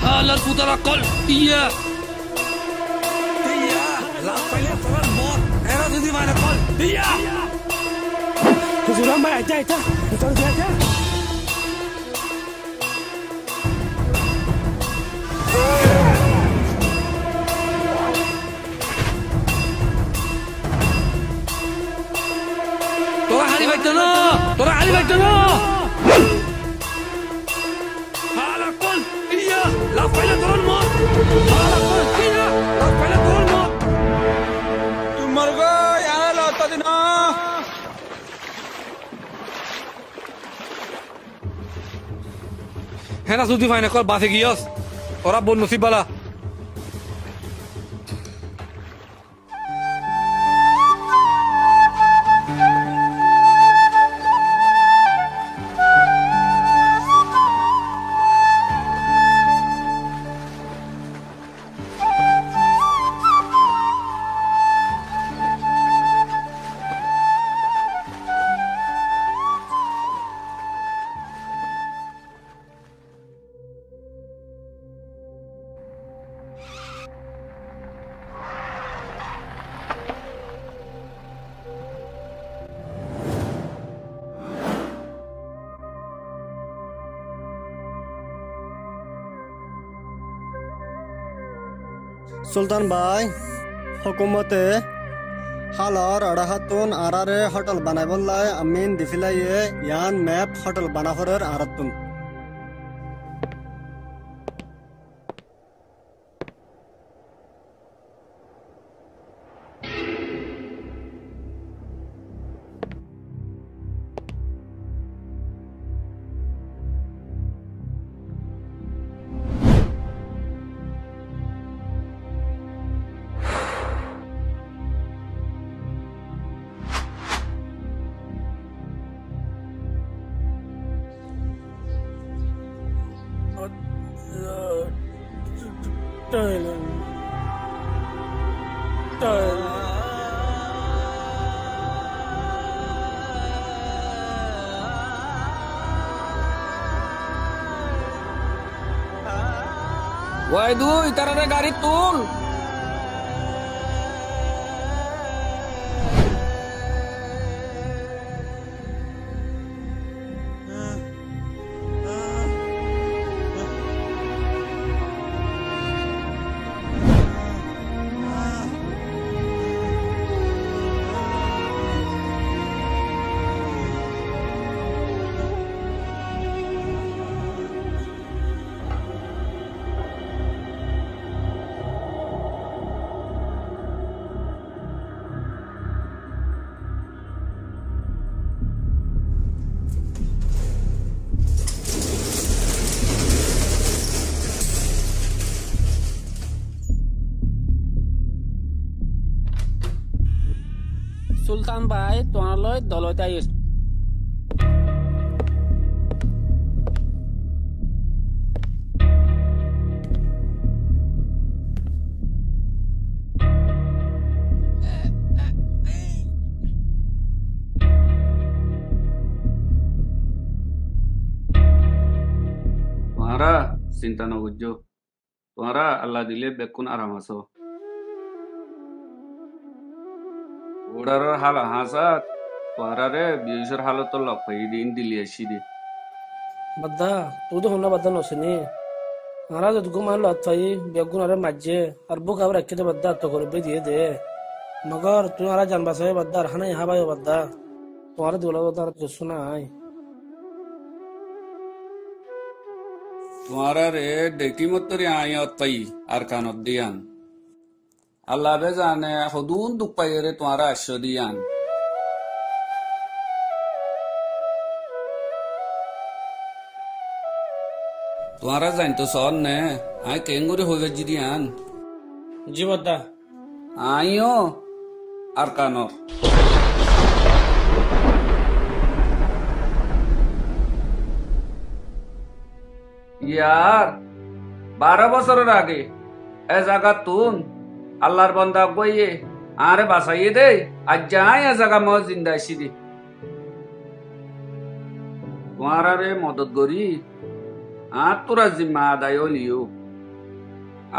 Halar putara kol iya la pele toran mor era tu di mana kol iya Kesuram bay aja itu betul saja Tora hari baik dulu Halar kol iya la pele toran mor Halar kol iya la pele toran mor Tu मर गए यहाँ लौटा देना है ना सुधी फाइने कल बासे गियस और अब बोल नसीब वाला सुल्तान भाई हुकूमते हालार अड़ाहतुन आरारे होटल बनाबल्लाय अमीन दिफिलाये यान मैप होटल बनाफरर आरतुन ওই দুই তারারে গাড়ি তুল। সুলতান ভাই তোমালৈ দলতে আহিছ। तुम्हारा चिंता न बुझो, तुम्हारा अल्लाह दिले बेकुन आराम आसो। ওড়ার হাল হাসাত তোহারে বিয়ের হালত তো লক পাই দিন দিলি আসি দি বাদা তুই তো হন্না বাদা নসনি আরা যদি ঘুমান লত পাই বেগুন আরে মাঝে আর বুক আবার রাখতে বাদা তো করে দিয়ে দে মগর তুই আরা জানবা সাহেব বাদা আর হানা ইহা ভাই বাদা তোমার দুলা বাদা তো শোনাই तुम्हारा रे डेकी मतरी आयत पाई अरकानत दियान अल्लाह बे जाने खुदून दुख पाई रे तुम्हारा अश्व दियान तुम्हारा जान तो सौन ने आय केंगुरे हो गए दियान जी बद्दा आयो अरकानो यार 12 বছরের আগে এ জায়গা তুন আল্লাহর বান্দা কইয়ে আরে বাসাইয়ে দে আজ যাই এ জায়গা ম জিন্দা আছি দি তোমারা রে মদত করি আর তোরা জিম্মা আদায় হলিও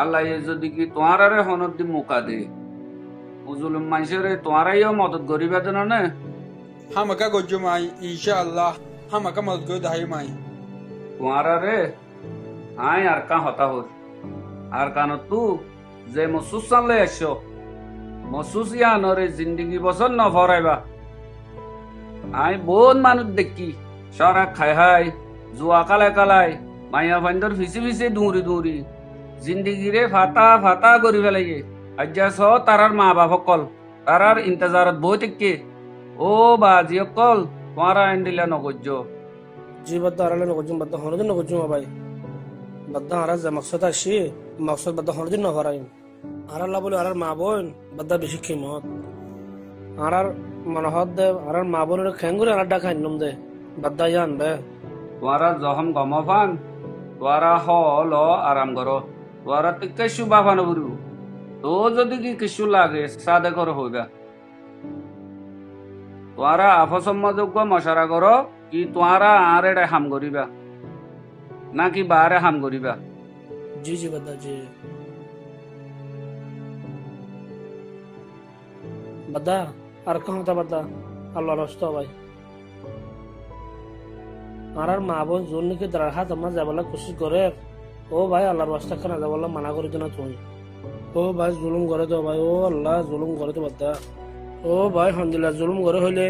আল্লাহ যদি কি তোমারা রে হনত দি মুকা দে মুজলুম মানুষের তোমারাইও মদত করিবা দেন না হামাকা গজ্জু মাই ইনশাআল্লাহ হামাকা মদত করে দাই মাই तुम्हारा रे आय यार का होता हो आर कानो तू जे महसूस ले आशो महसूस या नरे जिंदगी बसन न फराइबा आय बहुत मानुस देखी सारा खाय हाय जुआ कालाय कालाय माया बंदर फिसी फिसी दूरी दूरी जिंदगी रे फाता फाता करि फेलाइए अज्जा सो तारार माँ बाप सकल तारार इंतजारत बहुत के ओ बाजी सकल तुम्हारा एंडिला नगज्जो जी बद्दा आराले नगजुम बद्दा हनदिन नगजुम भाई बद्दा आरा जे मकसद आशी मकसद बद्दा हनदिन न हराइम आरा ला बोले आरार माँ बोन बद्दा बेশি कीमत आरार मनहद दे आरार माँ बोन रे खेंगुरे आरा डा खाइनम दे बद्दा यान बे तुम्हारा जहम गमफान तुम्हारा हलो आराम करो तुम्हारा तिकेशु बाफान बुरु तो যদি কি কিছু লাগে সাদে করে হইবা तुम्हारा आफसम्मযোগ্য মশারা করো कि तुम्हारा आरे हाम करिबा ना कि बाहरे हाम करिबा जी जी बद्दा जी बद्दा আর কখন তা বদ্দা আল্লাহ রাস্তা ভাই আরার মা বোন জন্যকে দরহা তোমা যাবলা কোশিশ করে ও ভাই আল্লাহর রাস্তা কেন যাবলা মানা করে দিনা তুই ও ভাই জুলুম করে তো ভাই ও আল্লাহ জুলুম করে তো বদ্দা ও ভাই হামদুলিল্লাহ জুলুম করে হইলে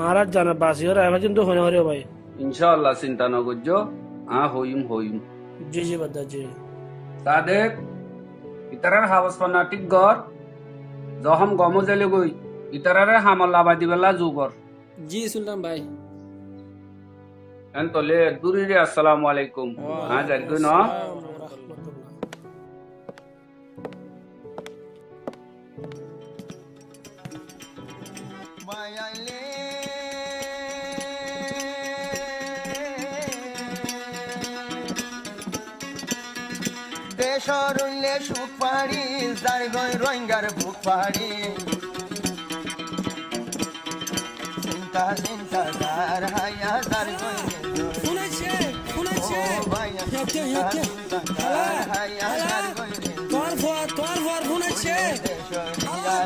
আর জানা বাসিও রাইবা কিন্তু হনে হরে ভাই इंशाअल्लाह चिंता न करियो हां होइम जी जी बद्दा जी सादेक इतरार हावस फनाटिक घर जहम गमो जले गई इतरारे हामला बादी बेला जुगर जी सुल्तान भाई एन तले दूरी रे अस्सलाम वालेकुम हां जागो न দেশরুলে সুখ পাড়ি যার গই রোহিঙ্গার বুক পাড়ি চিন্তা চিন্তা যার হায়া যার গই শুনেছে ও ভাই চিন্তা চিন্তা যার হায়া তোর ফোন আছে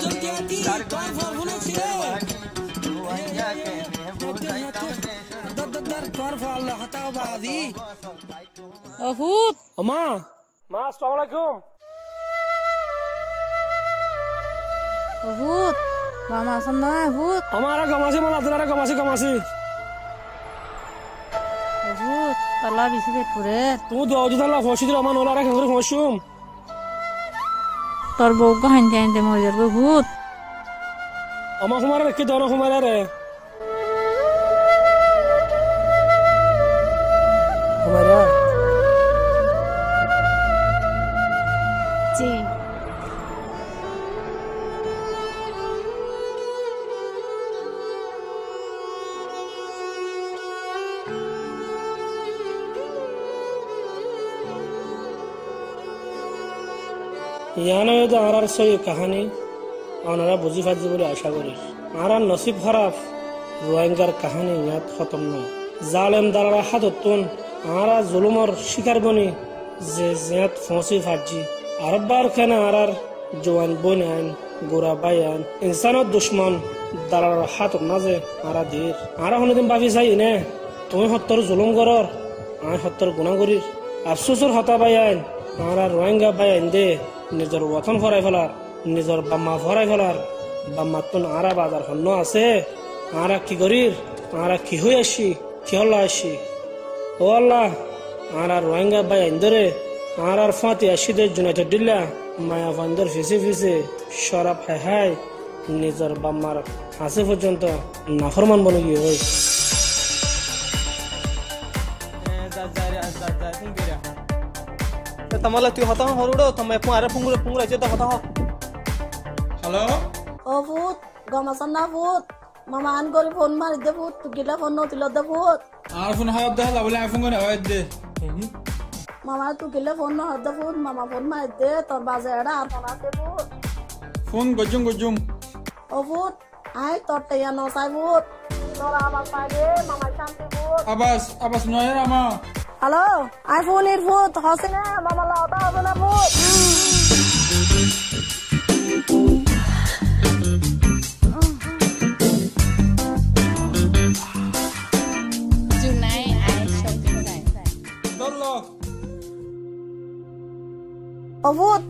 জলদি আতি তোর ফোন আছে তোর ফোন হতাও বাদি অভূত মা আসসালামু আলাইকুম। অভূত মামা আসন না অভূত আমার গমাসি মালা তোরা গমাসি অভূত আল্লাহ বিসি দে পুরে তুই দোয়া দিতা আল্লাহ ফসি দিল আমার ওলা রাখে করে ফসুম তোর বউ গো হানতে মরে যাবে অভূত আমার কুমার রেখে দাও না কুমার রে কুমারা জি ইয়ানো তো আর সই কাহানি ওনারা বুঝি পাচ্ছি বলে আশা করি আর নসিব খারাপ রোহিঙ্গার কাহানি ইয়াত খতম নয় জালেম দালারা হাততুন আর জুলুমর শিকার বনি যে জিয়াত ফসি ফাজি আরবার খানা আর জওয়ান বন আইন গোরা বাই আইন ইনসানত দুশ্মন দালার হাত মাঝে আরা ধীর আর কোনোদিন ভাবি চাই নে তুমি সত্তর জুলুম করর আই সত্তর গুণা করির আফসোসর হতা বাই আইন আর রোহিঙ্গা বাই আইন দে নিজের ওয়াতন ফরাই ফেলার নিজের বাম্মা ফরাই ফেলার বাম্মার তো আরা বাজার হন্য আছে আরা কি করির আরা কি হয়ে আসি কি হল্লা আসি ও আল্লাহ আর রোহিঙ্গা বাই আইন ধরে আর ফাঁতি আসিদের জুনাইতে দিল্লা মায়া ফান্দর ফিসে সরাব হাই নিজের বাম্মার হাসি পর্যন্ত নাফরমান বনে গিয়ে হই तमला तू हता हरुडो तमे पुआरे पुंगुरे जे त हता हेलो ओ भूत गमसन ना भूत मामा आन करी फोन मार दे भूत तू गिला फोन नोतिल दे भूत आर फोन हाव दे लावले आईफोन कोने होय दे मामा तू गिला फोन न हद भूत मामा फोन मार दे तोर बाजे एडा आ फोन आते भूत फोन गजुम ओ भूत आय तोर तया नो साई भूत तोर आवाज पाए दे मामा शांति भूत आवाज नय रामा हेलो आईफोन एर भूत हसने मामा लाता हसने भूत जुनाई आय शॉपिंग जाय दल्लो ओ भूत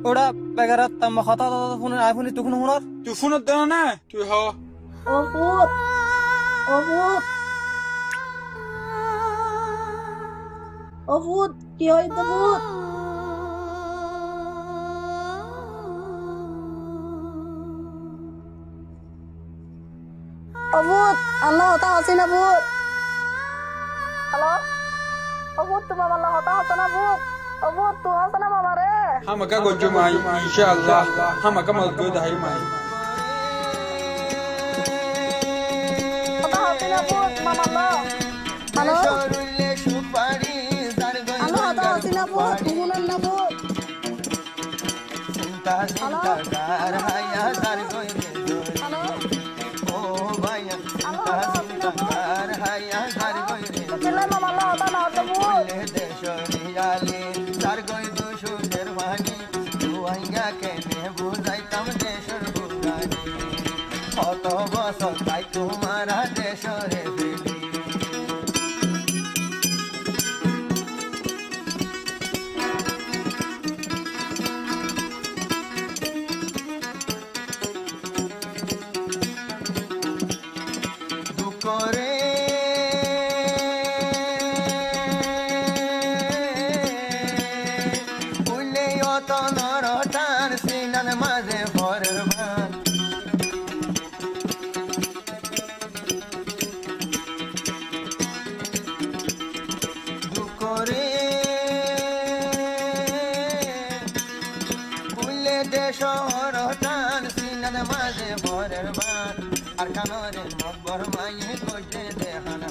ओडा बेगारा तम हता फोन आईफोन तू कोन होनर तू फोन दे ना तू हो ओ भूत ओ भूत কি হইতো ভূত ও ভূত আল্লাহ হতা আছে না ভূত হ্যালো ও ভূত তুমি আল্লাহ হতা আছে না ভূত ও ভূত তুই আছে না মামা রে हम का गजुम आई इंशाअल्लाह हम का मौजूद है माई হতা আছে না ভূত মামা হ্যালো Halo, hata sina भूत तुमुन ना भूत चिंता कर हाया सर कोई हेलो ओ भैया चिंता कर हाया सर कोई चला मामा ला होता ना तो भूत देश नियाले सर कोई दोषो निर्वाणी तू आइया के ने बुझाई तम देश बुझानी অত বছর তাই তোমারা দেশ রে আর কানরে মকবর মাইয়ে কইতে দেখানা